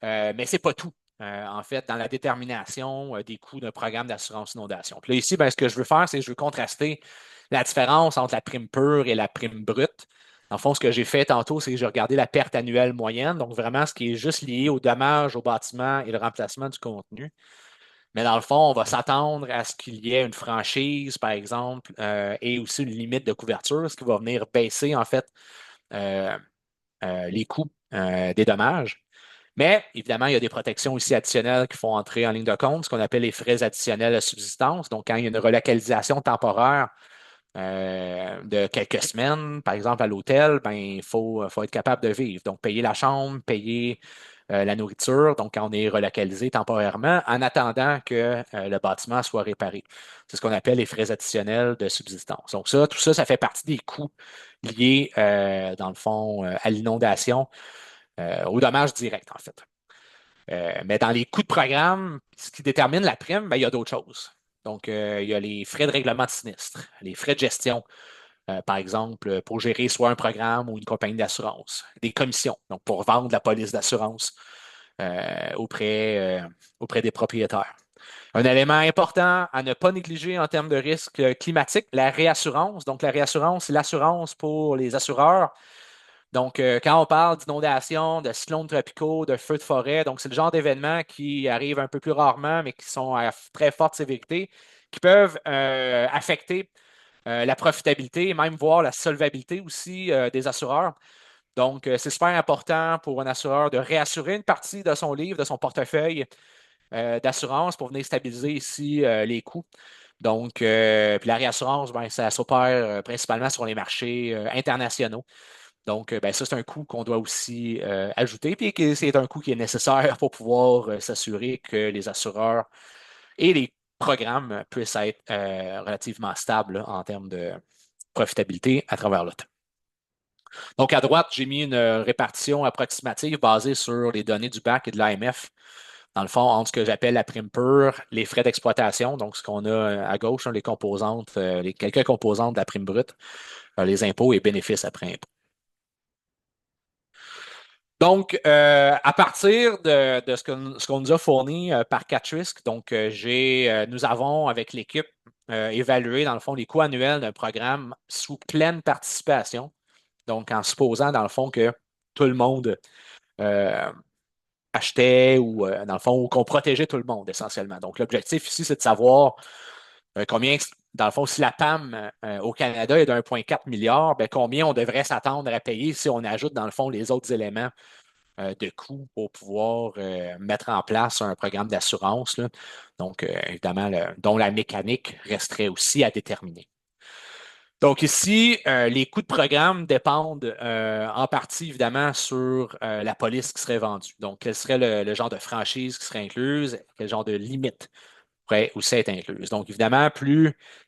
mais ce n'est pas tout, en fait, dans la détermination des coûts d'un programme d'assurance inondation. Puis là, ici, ben, ce que je veux faire, c'est que je veux contraster la différence entre la prime pure et la prime brute. En fond, ce que j'ai fait tantôt, c'est que j'ai regardé la perte annuelle moyenne, donc vraiment ce qui est juste lié au dommage au bâtiment et le remplacement du contenu. Mais dans le fond, on va s'attendre à ce qu'il y ait une franchise, par exemple, et aussi une limite de couverture, ce qui va venir baisser, en fait, euh, les coûts des dommages. Mais évidemment, il y a des protections aussi additionnelles qui font entrer en ligne de compte, ce qu'on appelle les frais additionnels de subsistance. Donc, quand il y a une relocalisation temporaire de quelques semaines, par exemple à l'hôtel, ben, faut être capable de vivre. Donc, payer la chambre, payer la nourriture, donc quand on est relocalisé temporairement, en attendant que le bâtiment soit réparé. C'est ce qu'on appelle les frais additionnels de subsistance. Donc, tout ça, ça fait partie des coûts liés, dans le fond, à l'inondation, aux dommages directs, en fait. Mais dans les coûts de programme, ce qui détermine la prime, ben, il y a d'autres choses. Donc, il y a les frais de règlement de sinistre, les frais de gestion, par exemple, pour gérer soit un programme ou une compagnie d'assurance, des commissions, donc pour vendre la police d'assurance auprès des propriétaires. Un élément important à ne pas négliger en termes de risque climatique, la réassurance. Donc, la réassurance, c'est l'assurance pour les assureurs. Donc, quand on parle d'inondations, de cyclones tropicaux, de feux de forêt, donc c'est le genre d'événements qui arrivent un peu plus rarement, mais qui sont à très forte sévérité, qui peuvent affecter la profitabilité et même voir la solvabilité aussi des assureurs. Donc, c'est super important pour un assureur de réassurer une partie de son livre, de son portefeuille d'assurance pour venir stabiliser ici les coûts. Donc, puis la réassurance, ben, ça s'opère principalement sur les marchés internationaux. Donc, ben, ça, c'est un coût qu'on doit aussi ajouter, puis c'est un coût qui est nécessaire pour pouvoir s'assurer que les assureurs et les programmes puissent être relativement stables là, en termes de profitabilité à travers le temps. Donc, à droite, j'ai mis une répartition approximative basée sur les données du BAC et de l'AMF, dans le fond, entre ce que j'appelle la prime pure, les frais d'exploitation, donc ce qu'on a à gauche, hein, les composantes, les quelques composantes de la prime brute, les impôts et bénéfices après impôts. Donc, à partir de ce qu'on nous a fourni par CatRisk, donc nous avons avec l'équipe évalué dans le fond les coûts annuels d'un programme sous pleine participation. Donc, en supposant dans le fond que tout le monde euh, achetait ou dans le fond ou qu'on protégeait tout le monde essentiellement. Donc, l'objectif ici, c'est de savoir combien, dans le fond, si la PAM au Canada est d'1,4 milliard, ben, combien on devrait s'attendre à payer si on ajoute dans le fond les autres éléments de coûts pour pouvoir mettre en place un programme d'assurance, là. Donc, évidemment, dont la mécanique resterait aussi à déterminer. Donc ici, les coûts de programme dépendent en partie, évidemment, sur la police qui serait vendue. Donc, quel serait le genre de franchise qui serait incluse, quel genre de limite pourrait aussi être incluse. Donc, évidemment,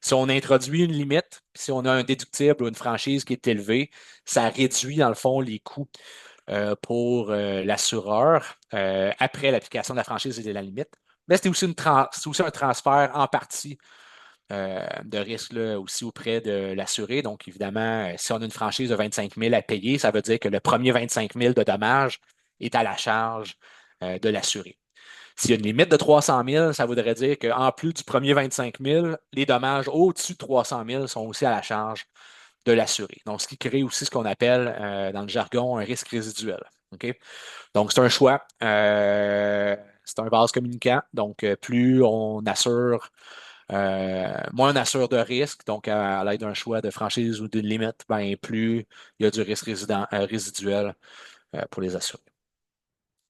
si on introduit une limite, si on a un déductible ou une franchise qui est élevée, ça réduit, dans le fond, les coûts pour l'assureur après l'application de la franchise et de la limite. Mais c'est aussi un transfert en partie de risque là, aussi auprès de l'assuré. Donc, évidemment, si on a une franchise de 25 000 à payer, ça veut dire que le premier 25 000 de dommages est à la charge de l'assuré. S'il y a une limite de 300 000, ça voudrait dire qu'en plus du premier 25 000, les dommages au-dessus de 300 000 sont aussi à la charge de l'assuré. Donc, ce qui crée aussi ce qu'on appelle dans le jargon un risque résiduel. OK? Donc, c'est un choix. C'est un vase communicant. Donc, plus on assure, moins on assure de risque. Donc, à l'aide d'un choix de franchise ou d'une limite, ben, plus il y a du risque résiduel pour les assurés.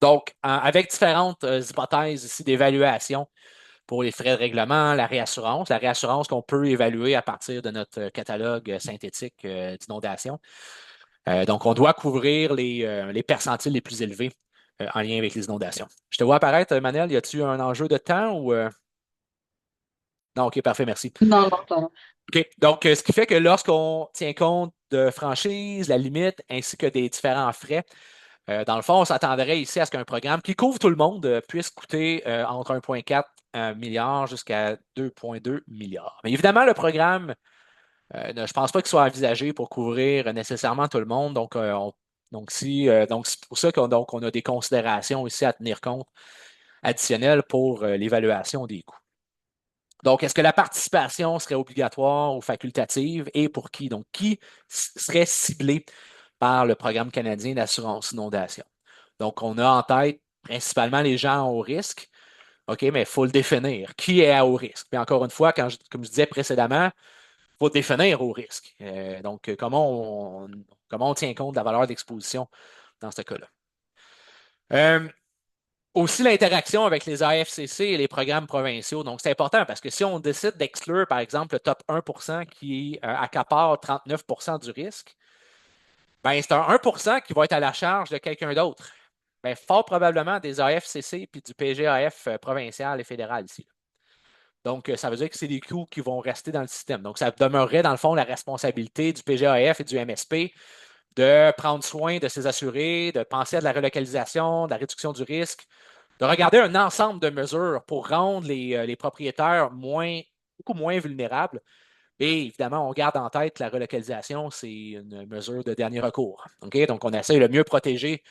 Donc, avec différentes hypothèses ici d'évaluation pour les frais de règlement, la réassurance qu'on peut évaluer à partir de notre catalogue synthétique d'inondation. Donc, on doit couvrir les percentiles les plus élevés en lien avec les inondations. Je te vois apparaître, Manel, y a-t-il un enjeu de temps ou Non, OK, parfait, merci. Non, non, non. OK. Donc, ce qui fait que lorsqu'on tient compte de franchise, la limite, ainsi que des différents frais, dans le fond, on s'attendrait ici à ce qu'un programme qui couvre tout le monde puisse coûter entre 1,4 milliard jusqu'à 2,2 milliards. Mais évidemment, le programme, je ne pense pas qu'il soit envisagé pour couvrir nécessairement tout le monde. Donc, donc c'est pour ça qu'on a des considérations ici à tenir compte additionnelles pour l'évaluation des coûts. Donc, est-ce que la participation serait obligatoire ou facultative et pour qui? Donc, qui serait ciblé par le Programme canadien d'assurance inondation? Donc, on a en tête principalement les gens à haut risque. OK, mais il faut le définir. Qui est à haut risque? Puis encore une fois, comme je disais précédemment, il faut définir haut risque. Donc, comment on tient compte de la valeur d'exposition dans ce cas-là? Euh, Aussi l'interaction avec les AFCC et les programmes provinciaux. Donc, c'est important parce que si on décide d'exclure, par exemple, le top 1% qui accapare 39% du risque, ben, c'est un 1% qui va être à la charge de quelqu'un d'autre. Ben, fort probablement des AFCC puis du PGAF provincial et fédéral ici. Donc, ça veut dire que c'est des coûts qui vont rester dans le système. Donc, ça demeurerait, dans le fond, la responsabilité du PGAF et du MSP de prendre soin de ses assurés, de penser à de la relocalisation, de la réduction du risque, de regarder un ensemble de mesures pour rendre les propriétaires beaucoup moins vulnérables. Et évidemment, on garde en tête que la relocalisation, c'est une mesure de dernier recours. Okay? Donc, on essaie le mieux protéger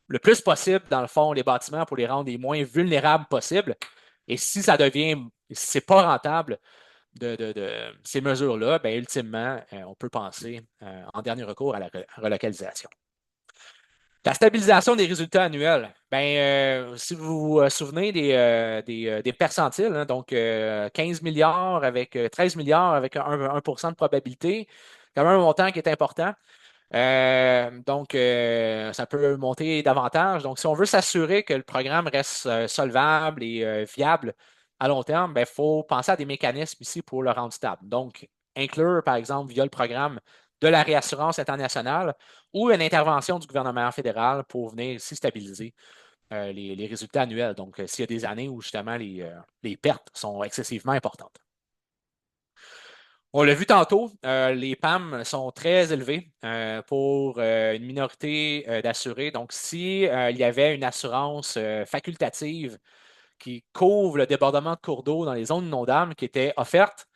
le plus possible, dans le fond, les bâtiments pour les rendre les moins vulnérables possibles. Et si si c'est pas rentable de ces mesures-là, bien, ultimement, on peut penser en dernier recours à la relocalisation. La stabilisation des résultats annuels. Ben, si vous vous souvenez des percentiles, hein, donc 15 milliards avec 13 milliards avec 1% de probabilité, quand même un montant qui est important. Donc, ça peut monter davantage. Donc, si on veut s'assurer que le programme reste solvable et viable à long terme, il faut penser à des mécanismes ici pour le rendre stable. Donc, inclure, par exemple, via le programme de la réassurance internationale ou une intervention du gouvernement fédéral pour venir ici stabiliser les résultats annuels. Donc, s'il y a des années où justement les pertes sont excessivement importantes. On l'a vu tantôt, les PAM sont très élevés pour une minorité d'assurés. Donc, si il y avait une assurance facultative qui couvre le débordement de cours d'eau dans les zones inondables qui était offerte,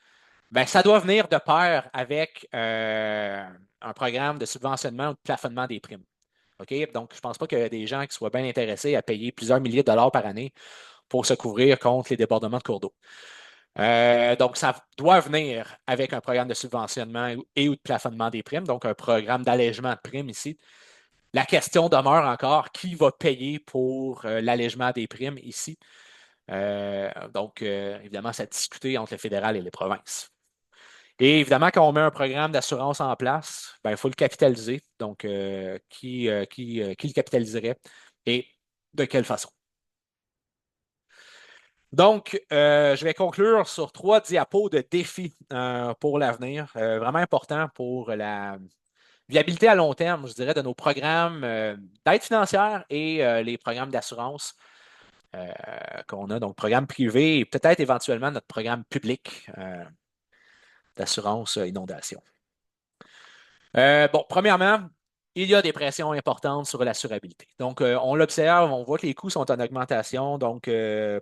ben, ça doit venir de pair avec un programme de subventionnement ou de plafonnement des primes. OK? Donc, je ne pense pas qu'il y ait des gens qui soient bien intéressés à payer plusieurs milliers de dollars par année pour se couvrir contre les débordements de cours d'eau. Donc, ça doit venir avec un programme de subventionnement et ou de plafonnement des primes, donc un programme d'allègement de primes ici. La question demeure encore, qui va payer pour l'allègement des primes ici? Donc, évidemment, c'est à discuter entre le fédéral et les provinces. Et évidemment, quand on met un programme d'assurance en place, ben, il faut le capitaliser. Donc, qui le capitaliserait et de quelle façon? Donc, je vais conclure sur 3 diapos de défis pour l'avenir, vraiment important pour la viabilité à long terme, je dirais, de nos programmes d'aide financière et les programmes d'assurance euh, qu'on a, donc programme privé et peut-être éventuellement notre programme public d'assurance inondation. Bon, premièrement, il y a des pressions importantes sur l'assurabilité. Donc, on l'observe, on voit que les coûts sont en augmentation, donc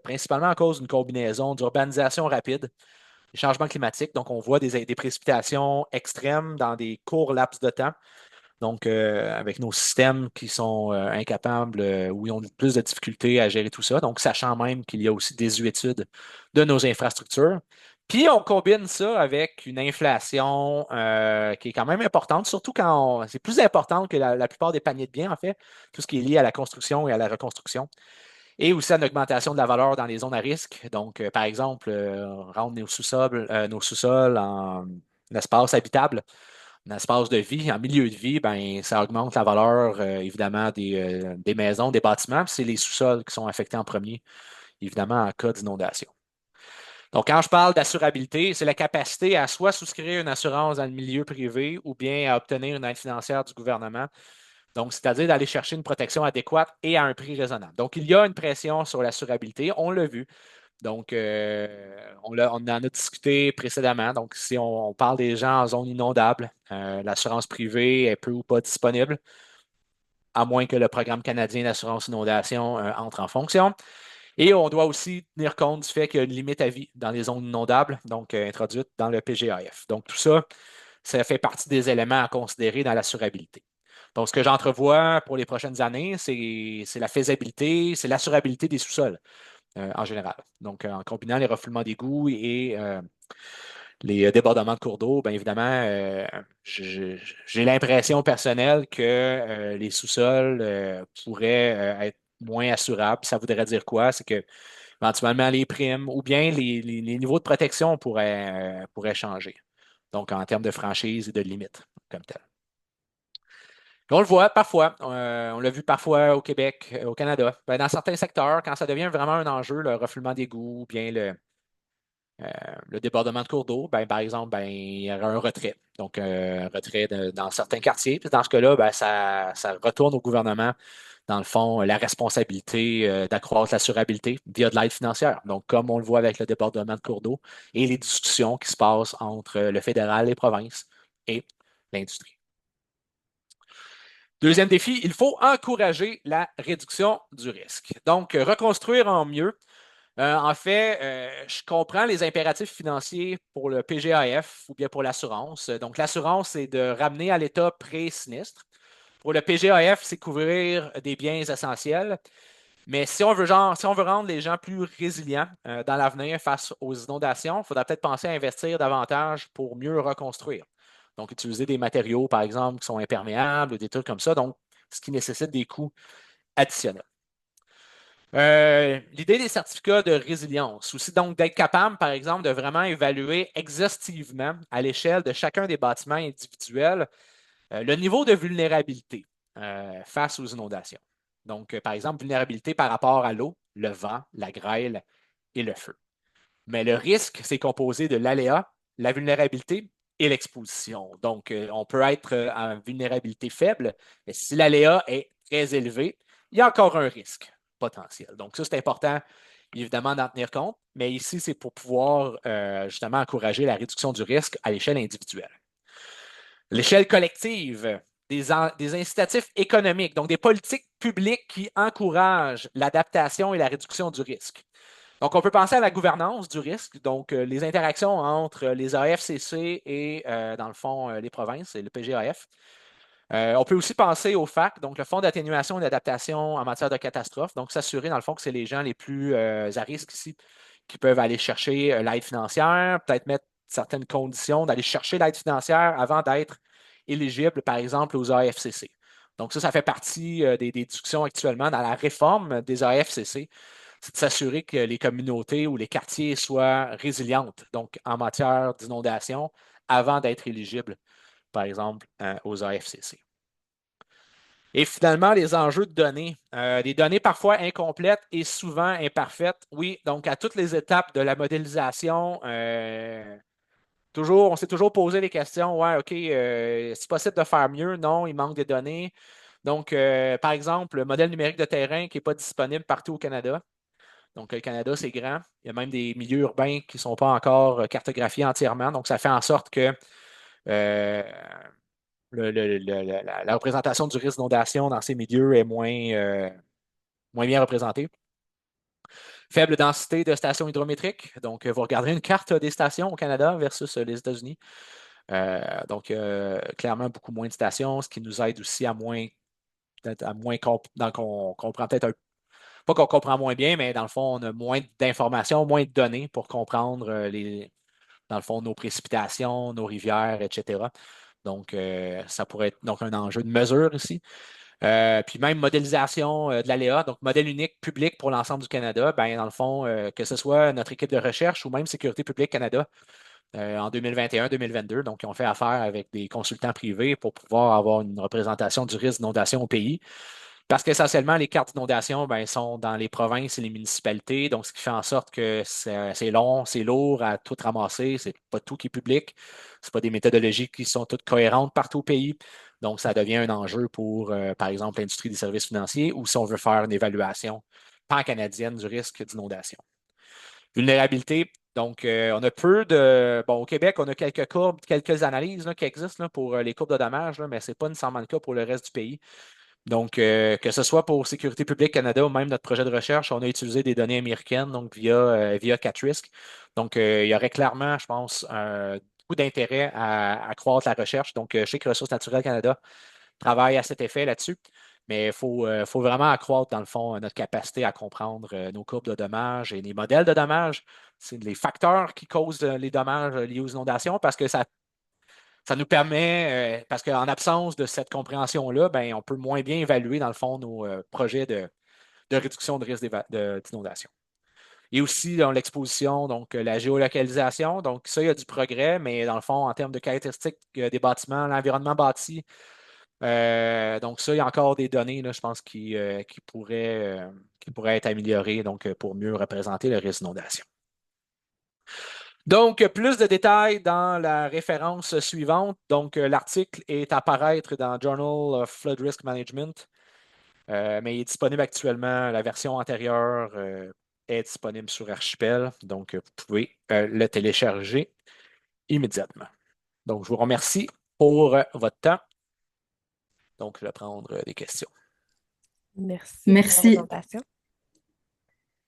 principalement à cause d'une combinaison d'urbanisation rapide, des changements climatiques. Donc, on voit des précipitations extrêmes dans des courts laps de temps. Donc, avec nos systèmes qui sont incapables ou ils ont plus de difficultés à gérer tout ça. Donc, sachant même qu'il y a aussi des désuétude de nos infrastructures. Puis, on combine ça avec une inflation qui est quand même importante, surtout quand c'est plus important que la plupart des paniers de biens, en fait, tout ce qui est lié à la construction et à la reconstruction, et aussi à une augmentation de la valeur dans les zones à risque. Donc, par exemple, rendre nos sous-sols en espace habitable un espace de vie, en milieu de vie, ben, ça augmente la valeur, évidemment, des maisons, des bâtiments. Puis c'est les sous-sols qui sont affectés en premier, évidemment, en cas d'inondation. Donc, quand je parle d'assurabilité, c'est la capacité à soit souscrire une assurance dans le milieu privé ou bien à obtenir une aide financière du gouvernement. Donc, c'est-à-dire d'aller chercher une protection adéquate et à un prix raisonnable. Donc, il y a une pression sur l'assurabilité, on l'a vu. Donc, on en a discuté précédemment. Donc, si on parle des gens en zone inondable, l'assurance privée est peu ou pas disponible, à moins que le programme canadien d'assurance inondation entre en fonction. Et on doit aussi tenir compte du fait qu'il y a une limite à vie dans les zones inondables, donc introduite dans le PGAF. Donc, tout ça, ça fait partie des éléments à considérer dans l'assurabilité. Donc, ce que j'entrevois pour les prochaines années, c'est la faisabilité, c'est l'assurabilité des sous-sols en général. Donc, en combinant les refoulements d'égouts et les débordements de cours d'eau, bien évidemment, j'ai l'impression personnelle que les sous-sols pourraient être moins assurables. Ça voudrait dire quoi? C'est que éventuellement les primes ou bien les niveaux de protection pourraient changer. Donc, en termes de franchise et de limites, comme tel. On le voit parfois, on l'a vu parfois au Québec, au Canada. Ben, dans certains secteurs, quand ça devient vraiment un enjeu, le refoulement d'égouts, bien euh, le débordement de cours d'eau, ben, par exemple, ben, il y aura un retrait. Donc, un retrait dans certains quartiers. Puis dans ce cas-là, ben, ça retourne au gouvernement, dans le fond, la responsabilité d'accroître l'assurabilité via de l'aide financière. Donc, comme on le voit avec le débordement de cours d'eau et les discussions qui se passent entre le fédéral, les provinces et l'industrie. Deuxième défi, il faut encourager la réduction du risque. Donc, reconstruire en mieux. En fait, je comprends les impératifs financiers pour le PGAF ou bien pour l'assurance. Donc, l'assurance, c'est de ramener à l'état pré-sinistre. Pour le PGAF, c'est couvrir des biens essentiels. Mais si on veut, si on veut rendre les gens plus résilients dans l'avenir face aux inondations, il faudra peut-être penser à investir davantage pour mieux reconstruire. Donc, utiliser des matériaux, par exemple, qui sont imperméables ou des trucs comme ça, donc ce qui nécessite des coûts additionnels. L'idée des certificats de résilience, aussi donc d'être capable, par exemple, de vraiment évaluer exhaustivement à l'échelle de chacun des bâtiments individuels le niveau de vulnérabilité face aux inondations. Donc, par exemple, vulnérabilité par rapport à l'eau, le vent, la grêle et le feu. Mais le risque, c'est composé de l'aléa, la vulnérabilité et l'exposition. Donc, on peut être en vulnérabilité faible, mais si l'aléa est très élevé, il y a encore un risque potentiel. Donc, ça, c'est important, évidemment, d'en tenir compte. Mais ici, c'est pour pouvoir justement encourager la réduction du risque à l'échelle individuelle. L'échelle collective, des incitatifs économiques, donc des politiques publiques qui encouragent l'adaptation et la réduction du risque. Donc, on peut penser à la gouvernance du risque, donc les interactions entre les AFCC et, dans le fond, les provinces et le PGAF. On peut aussi penser au FAC, donc le Fonds d'atténuation et d'adaptation en matière de catastrophe, donc s'assurer, dans le fond, que c'est les gens les plus à risque ici qui peuvent aller chercher l'aide financière, peut-être mettre certaines conditions d'aller chercher l'aide financière avant d'être éligible, par exemple, aux AFCC. Donc, ça fait partie des discussions actuellement dans la réforme des AFCC, c'est de s'assurer que les communautés ou les quartiers soient résilientes, donc en matière d'inondation, avant d'être éligible, par exemple, aux AFCC. Et finalement, les enjeux de données. Des données parfois incomplètes et souvent imparfaites. Oui, donc à toutes les étapes de la modélisation, on s'est toujours posé les questions. Ouais, OK, c'est possible de faire mieux? Non, il manque des données. Donc, par exemple, le modèle numérique de terrain qui n'est pas disponible partout au Canada. Donc, le Canada, c'est grand. Il y a même des milieux urbains qui ne sont pas encore cartographiés entièrement. Donc, ça fait en sorte que euh, la représentation du risque d'inondation dans ces milieux est moins bien représentée. Faible densité de stations hydrométriques. Donc, vous regarderez une carte des stations au Canada versus les États-Unis. Donc, clairement, beaucoup moins de stations, ce qui nous aide aussi qu'on comprend peut-être pas qu'on comprend moins bien, mais dans le fond, on a moins d'informations, moins de données pour comprendre dans le fond, nos précipitations, nos rivières, etc. Donc, ça pourrait être donc un enjeu de mesure ici. Puis même modélisation de l'aléa, donc modèle unique public pour l'ensemble du Canada, ben, dans le fond, que ce soit notre équipe de recherche ou même Sécurité publique Canada en 2021-2022. Donc, ils ont fait affaire avec des consultants privés pour pouvoir avoir une représentation du risque d'inondation au pays. Parce qu'essentiellement, les cartes d'inondation ben, sont dans les provinces et les municipalités, donc ce qui fait en sorte que c'est long, c'est lourd à tout ramasser, c'est pas tout qui est public, c'est pas des méthodologies qui sont toutes cohérentes partout au pays, donc ça devient un enjeu pour, par exemple, l'industrie des services financiers ou si on veut faire une évaluation pan-canadienne du risque d'inondation. Vulnérabilité, donc on a peu de... Bon, au Québec, on a quelques courbes, quelques analyses là, qui existent là, pour les courbes de dommages, là, mais ce n'est pas nécessairement le cas pour le reste du pays. Donc, que ce soit pour Sécurité publique Canada ou même notre projet de recherche, on a utilisé des données américaines, donc via CatRisk. Donc, il y aurait clairement, je pense, beaucoup d'intérêt à accroître la recherche. Donc, je sais que Ressources naturelles Canada travaille à cet effet là-dessus, mais il faut vraiment accroître, dans le fond, notre capacité à comprendre nos courbes de dommages et les modèles de dommages. C'est les facteurs qui causent les dommages liés aux inondations parce que ça nous permet, parce qu'en absence de cette compréhension-là, ben, on peut moins bien évaluer, dans le fond, nos projets de réduction de risque d'inondation. Et aussi dans l'exposition, donc la géolocalisation. Donc, ça, il y a du progrès, mais dans le fond, en termes de caractéristiques des bâtiments, l'environnement bâti, donc ça, il y a encore des données, là, je pense, qui pourraient être améliorées donc, pour mieux représenter le risque d'inondation. Donc, plus de détails dans la référence suivante. Donc, l'article est à paraître dans Journal of Flood Risk Management, mais il est disponible actuellement. La version antérieure est disponible sur Archipel. Donc, vous pouvez le télécharger immédiatement. Donc, je vous remercie pour votre temps. Donc, je vais prendre des questions. Merci pour la Merci. présentation.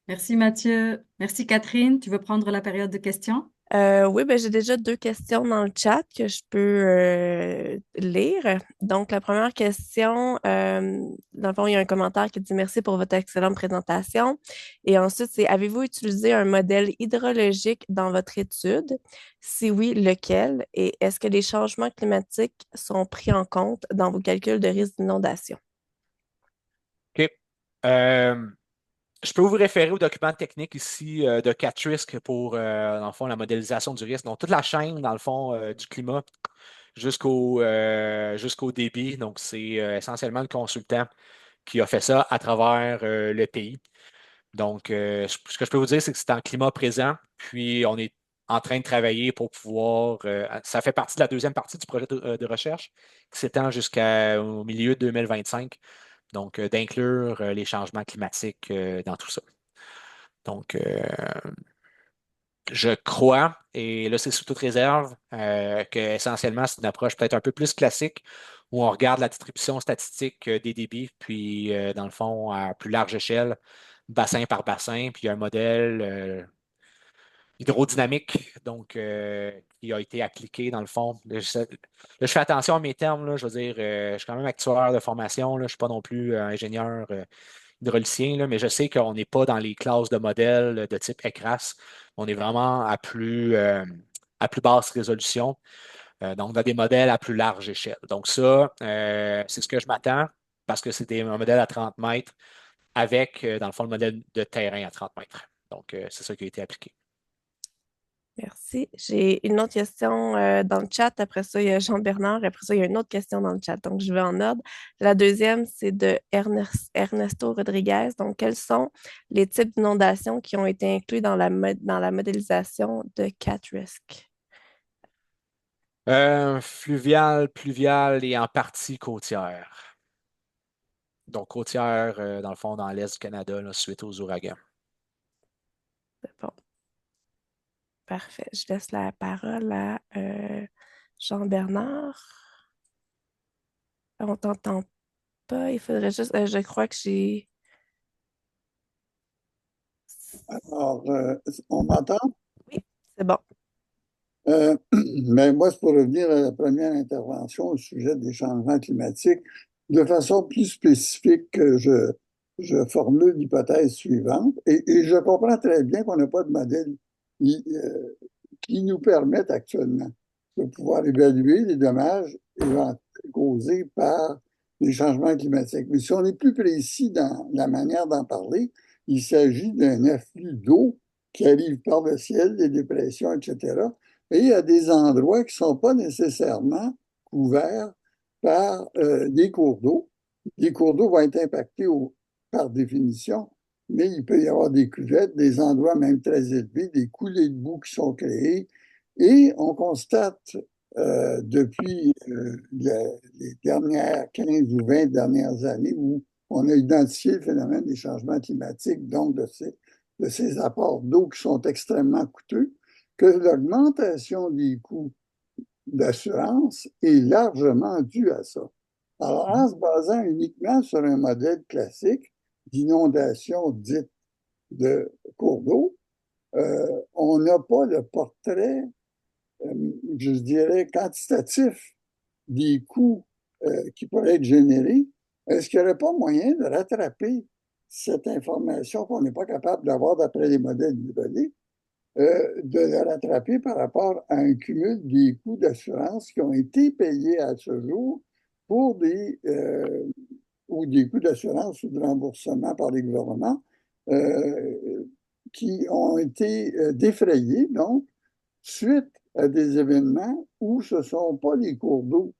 Merci Mathieu. Merci Catherine. Tu veux prendre la période de questions? Oui, ben, j'ai déjà deux questions dans le chat que je peux lire. Donc, la première question, dans le fond, il y a un commentaire qui dit merci pour votre excellente présentation. Et ensuite, c'est avez-vous utilisé un modèle hydrologique dans votre étude? Si oui, lequel? Et est-ce que les changements climatiques sont pris en compte dans vos calculs de risque d'inondation? OK. Je peux vous référer au document technique ici de CatRisk pour, dans le fond, la modélisation du risque. Donc, toute la chaîne, dans le fond, du climat jusqu'au débit. Donc, c'est essentiellement le consultant qui a fait ça à travers le pays. Donc, ce que je peux vous dire, c'est que c'est en climat présent. Puis, on est en train de travailler pour pouvoir. Ça fait partie de la deuxième partie du projet de recherche qui s'étend jusqu'au milieu de 2025. Donc, d'inclure les changements climatiques dans tout ça. Donc, je crois, et là, c'est sous toute réserve, que essentiellement, c'est une approche peut-être un peu plus classique où on regarde la distribution statistique des débits, puis, dans le fond, à plus large échelle, bassin par bassin, puis il y a un modèle hydrodynamique, donc, qui a été appliqué, dans le fond. Là, je fais attention à mes termes, là, je veux dire, je suis quand même actuaire de formation, là, je ne suis pas non plus ingénieur hydraulicien, là, mais je sais qu'on n'est pas dans les classes de modèles de type ECRAS. On est vraiment à plus basse résolution, donc dans des modèles à plus large échelle. Donc ça, c'est ce que je m'attends parce que c'est un modèle à 30 mètres avec, dans le fond, le modèle de terrain à 30 mètres. Donc, c'est ça qui a été appliqué. Merci. J'ai une autre question dans le chat. Après ça, il y a Jean-Bernard. Après ça, il y a une autre question dans le chat. Donc, je vais en ordre. La deuxième, c'est de Ernesto Rodriguez. Donc, quels sont les types d'inondations qui ont été inclus dans dans la modélisation de CAT Risk? Fluvial, pluvial et en partie côtière. Donc, côtière, dans le fond, dans l'est du Canada, là, suite aux ouragans. C'est bon, parfait. Je laisse la parole à Jean-Bernard. On t'entend pas. Il faudrait juste. Je crois que j'ai. Alors, on m'entend? Oui, c'est bon. Mais moi, c'est pour revenir à la première intervention au sujet des changements climatiques. De façon plus spécifique, je formule l'hypothèse suivante, et je comprends très bien qu'on n'a pas de modèle qui, euh, qui nous permette actuellement de pouvoir évaluer les dommages éventuels causés par les changements climatiques. Mais si on est plus précis dans la manière d'en parler, il s'agit d'un afflux d'eau qui arrive par le ciel, des dépressions, etc. Et il y a des endroits qui ne sont pas nécessairement couverts par des cours d'eau. Les cours d'eau vont être impactés par définition, mais il peut y avoir des cuvettes, des endroits même très élevés, des coulées de boue qui sont créées. Et on constate depuis les dernières 15 ou 20 dernières années où on a identifié le phénomène des changements climatiques, donc de ces apports d'eau qui sont extrêmement coûteux, que l'augmentation des coûts d'assurance est largement due à ça. Alors, en se basant uniquement sur un modèle classique d'inondation dite de cours d'eau, on n'a pas le portrait, je dirais, quantitatif des coûts qui pourraient être générés. Est-ce qu'il n'y aurait pas moyen de rattraper cette information qu'on n'est pas capable d'avoir d'après les modèles hydrauliques, de la rattraper par rapport à un cumul des coûts d'assurance qui ont été payés à ce jour pour ou des coûts d'assurance ou de remboursement par les gouvernements euh, qui ont été défrayés, donc, suite à des événements où ce ne sont pas les cours d'eau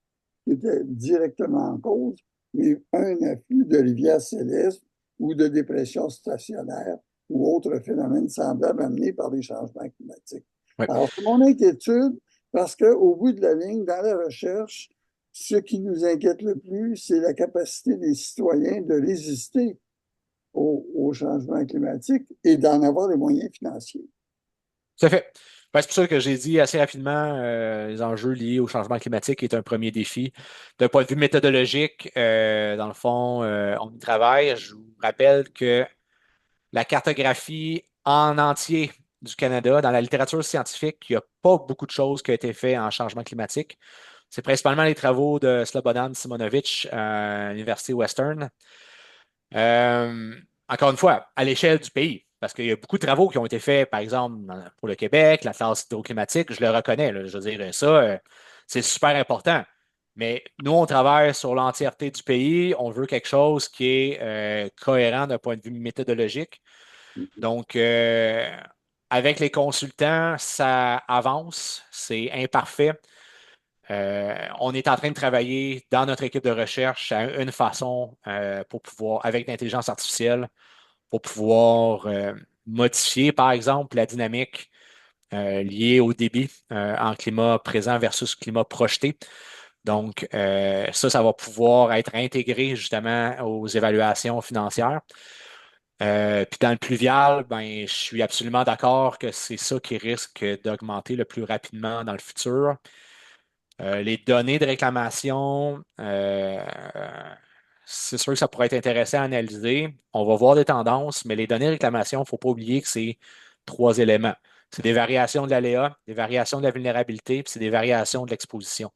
qui étaient directement en cause, mais un afflux de rivières célestes ou de dépressions stationnaires ou autres phénomènes semblables amenés par les changements climatiques. Ouais. Alors, c'est mon inquiétude parce qu'au bout de la ligne, dans la recherche, ce qui nous inquiète le plus, c'est la capacité des citoyens de résister aux changements climatiques et d'en avoir les moyens financiers. Tout à fait. Ben, c'est pour ça que j'ai dit assez rapidement les enjeux liés au changement climatique est un premier défi. D'un point de vue méthodologique, dans le fond, on y travaille. Je vous rappelle que la cartographie en entier du Canada, dans la littérature scientifique, il n'y a pas beaucoup de choses qui ont été faites en changement climatique. C'est principalement les travaux de Slobodan Simonovic à l'Université Western. Euh, Encore une fois, à l'échelle du pays, parce qu'il y a beaucoup de travaux qui ont été faits, par exemple, pour le Québec, la classe hydroclimatique, je le reconnais, là, je veux dire, ça, c'est super important. Mais nous, on travaille sur l'entièreté du pays. On veut quelque chose qui est cohérent d'un point de vue méthodologique. Donc, avec les consultants, ça avance, c'est imparfait. On est en train de travailler dans notre équipe de recherche à une façon pour pouvoir, avec l'intelligence artificielle, pour pouvoir modifier, par exemple, la dynamique liée au débit en climat présent versus climat projeté. Donc, ça va pouvoir être intégré justement aux évaluations financières. Puis dans le pluvial, ben, je suis absolument d'accord que c'est ça qui risque d'augmenter le plus rapidement dans le futur. Les données de réclamation, c'est sûr que ça pourrait être intéressant à analyser. On va voir des tendances, mais les données de réclamation, il ne faut pas oublier que c'est trois éléments. C'est des variations de l'aléa, des variations de la vulnérabilité, puis c'est des variations de l'exposition.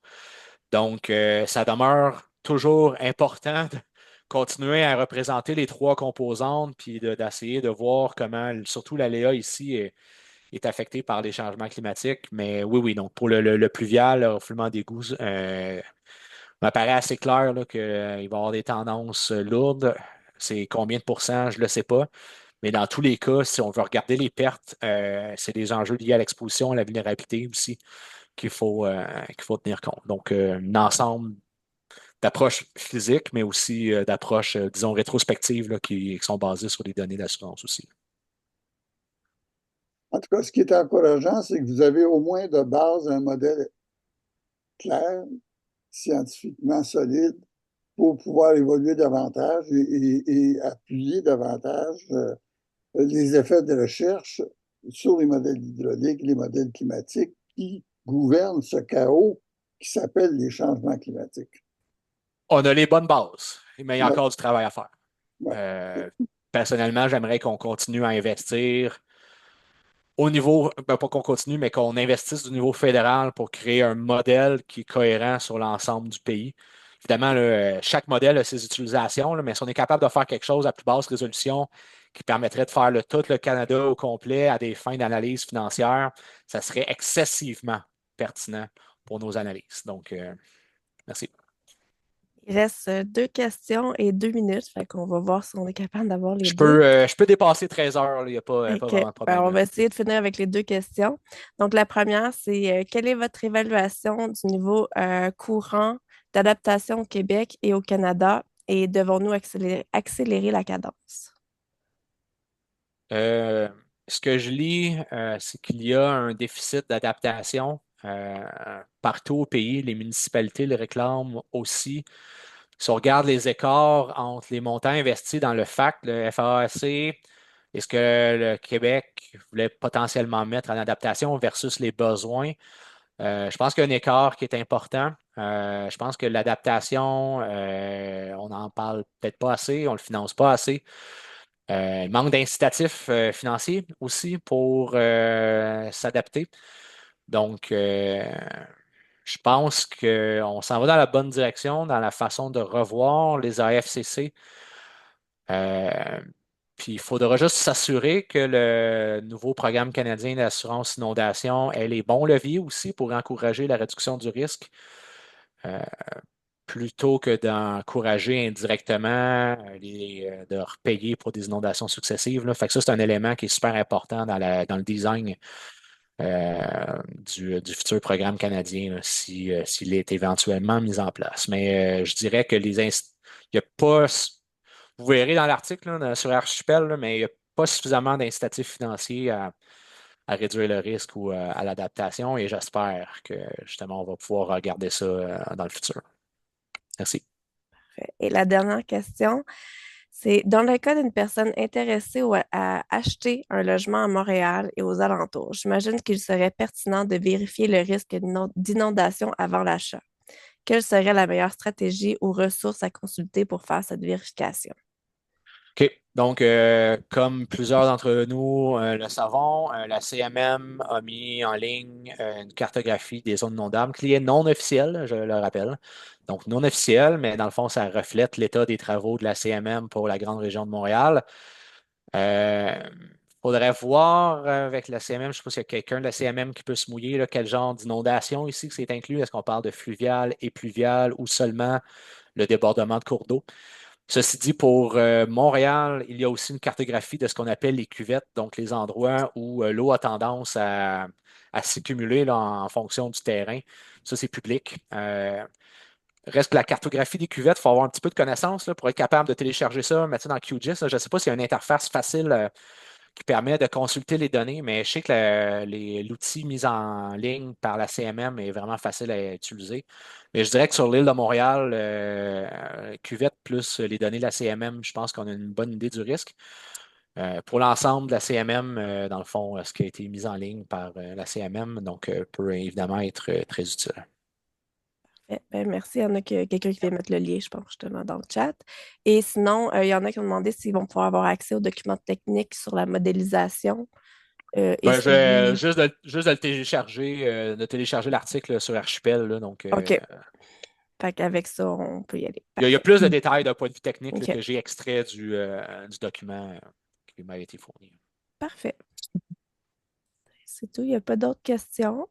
Donc, ça demeure toujours important de continuer à représenter les trois composantes, puis d'essayer de voir comment, surtout l'aléa ici, est affecté par les changements climatiques. Mais oui, oui, donc pour le pluvial, le refoulement d'égouts, m'apparaît assez clair là, qu'il va y avoir des tendances lourdes. C'est combien de pourcents, je ne le sais pas. Mais dans tous les cas, si on veut regarder les pertes, c'est des enjeux liés à l'exposition, à la vulnérabilité aussi qu'il faut tenir compte. Donc, un ensemble d'approches physiques, mais aussi d'approches, disons, rétrospectives là, qui sont basées sur les données d'assurance aussi. En tout cas, ce qui est encourageant, c'est que vous avez au moins de base un modèle clair, scientifiquement solide, pour pouvoir évoluer davantage et appuyer davantage les effets de recherche sur les modèles hydrauliques, les modèles climatiques qui gouvernent ce chaos qui s'appelle les changements climatiques. On a les bonnes bases, mais il y a Ouais, encore du travail à faire. ouais. Euh, Personnellement, j'aimerais qu'on continue à investir au niveau, ben, pas qu'on continue, mais qu'on investisse du niveau fédéral pour créer un modèle qui est cohérent sur l'ensemble du pays. Évidemment, là, chaque modèle a ses utilisations, là, mais si on est capable de faire quelque chose à plus basse résolution qui permettrait de faire tout le Canada au complet à des fins d'analyse financière, ça serait excessivement pertinent pour nos analyses. Donc, merci. Il reste 2 questions et 2 minutes. Fait qu'on va voir si on est capable d'avoir les deux. Je peux dépasser 13 heures, il n'y a pas OK. vraiment de Ben, problème on là. va essayer de finir avec les 2 questions. Donc, la première, c'est quelle est votre évaluation du niveau courant d'adaptation au Québec et au Canada et devons-nous accélérer la cadence? Euh, Ce que je lis, c'est qu'il y a un déficit d'adaptation partout au pays. Les municipalités le réclament aussi. Si on regarde les écarts entre les montants investis dans le FAC, le FAAC, et ce que le Québec voulait potentiellement mettre en adaptation versus les besoins, je pense qu'il y a un écart qui est important. Je pense que l'adaptation, on n'en parle peut-être pas assez, on ne le finance pas assez. Il manque d'incitatifs financiers aussi pour s'adapter. Donc, je pense qu'on s'en va dans la bonne direction dans la façon de revoir les AFCC. Euh, Puis il faudra juste s'assurer que le nouveau programme canadien d'assurance inondation ait les bons leviers aussi pour encourager la réduction du risque. Euh, Plutôt que d'encourager indirectement de repayer pour des inondations successives, là. Fait que ça, c'est un élément qui est super important dans le design du futur programme canadien, là, s'il est éventuellement mis en place. Mais je dirais que il y a pas, vous verrez dans l'article là, sur Archipel, là, mais il n'y a pas suffisamment d'incitatifs financiers à réduire le risque ou à l'adaptation et j'espère que justement on va pouvoir regarder ça dans le futur. Merci. Et la dernière question, c'est dans le cas d'une personne intéressée à acheter un logement à Montréal et aux alentours, j'imagine qu'il serait pertinent de vérifier le risque d'inondation avant l'achat. Quelle serait la meilleure stratégie ou ressource à consulter pour faire cette vérification? OK. Donc, comme plusieurs d'entre nous le savons, la CMM a mis en ligne une cartographie des zones inondables qui est non officielle, je le rappelle. Donc, non officielle, mais dans le fond, ça reflète l'état des travaux de la CMM pour la grande région de Montréal. Il faudrait voir avec la CMM, je ne sais pas s'il y a quelqu'un de la CMM qui peut se mouiller, là, quel genre d'inondation ici que c'est inclus. Est-ce qu'on parle de fluvial et pluvial ou seulement le débordement de cours d'eau? Ceci dit, pour Montréal, il y a aussi une cartographie de ce qu'on appelle les cuvettes, donc les endroits où l'eau a tendance à s'accumuler là, en fonction du terrain. Ça, c'est public. Reste que la cartographie des cuvettes, il faut avoir un petit peu de connaissances là, pour être capable de télécharger ça, mettre ça dans QGIS. Là. Je ne sais pas s'il y a une interface facile qui permet de consulter les données, mais je sais que l'outil mis en ligne par la CMM est vraiment facile à utiliser. Mais je dirais que sur l'île de Montréal, cuvette plus les données de la CMM, je pense qu'on a une bonne idée du risque. Pour l'ensemble de la CMM, dans le fond, ce qui a été mis en ligne par la CMM, donc peut évidemment être très utile. Ben, merci. Il y en a quelqu'un qui vient mettre le lien, je pense, justement, dans le chat. Et sinon, il y en a qui ont demandé s'ils vont pouvoir avoir accès aux documents techniques sur la modélisation. Et Ben, si oui, juste de télécharger l'article sur Archipel, là, donc OK. Fait qu'avavec ça, on peut y aller. il y a Parfait. plus de détails d'un point de vue technique là, OK. que j'ai extrait du document qui m'a été fourni. Parfait. C'est tout. Il n'y a pas d'autres questions.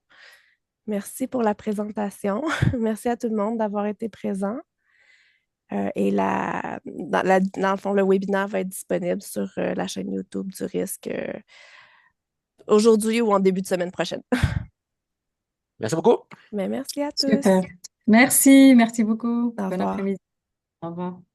Merci pour la présentation. Merci à tout le monde d'avoir été présent. Et dans le fond, le webinaire va être disponible sur la chaîne YouTube du risque aujourd'hui ou en début de semaine prochaine. Merci beaucoup. Mais merci à tous. Super. Merci beaucoup. Au Bon revoir. après-midi. Au revoir.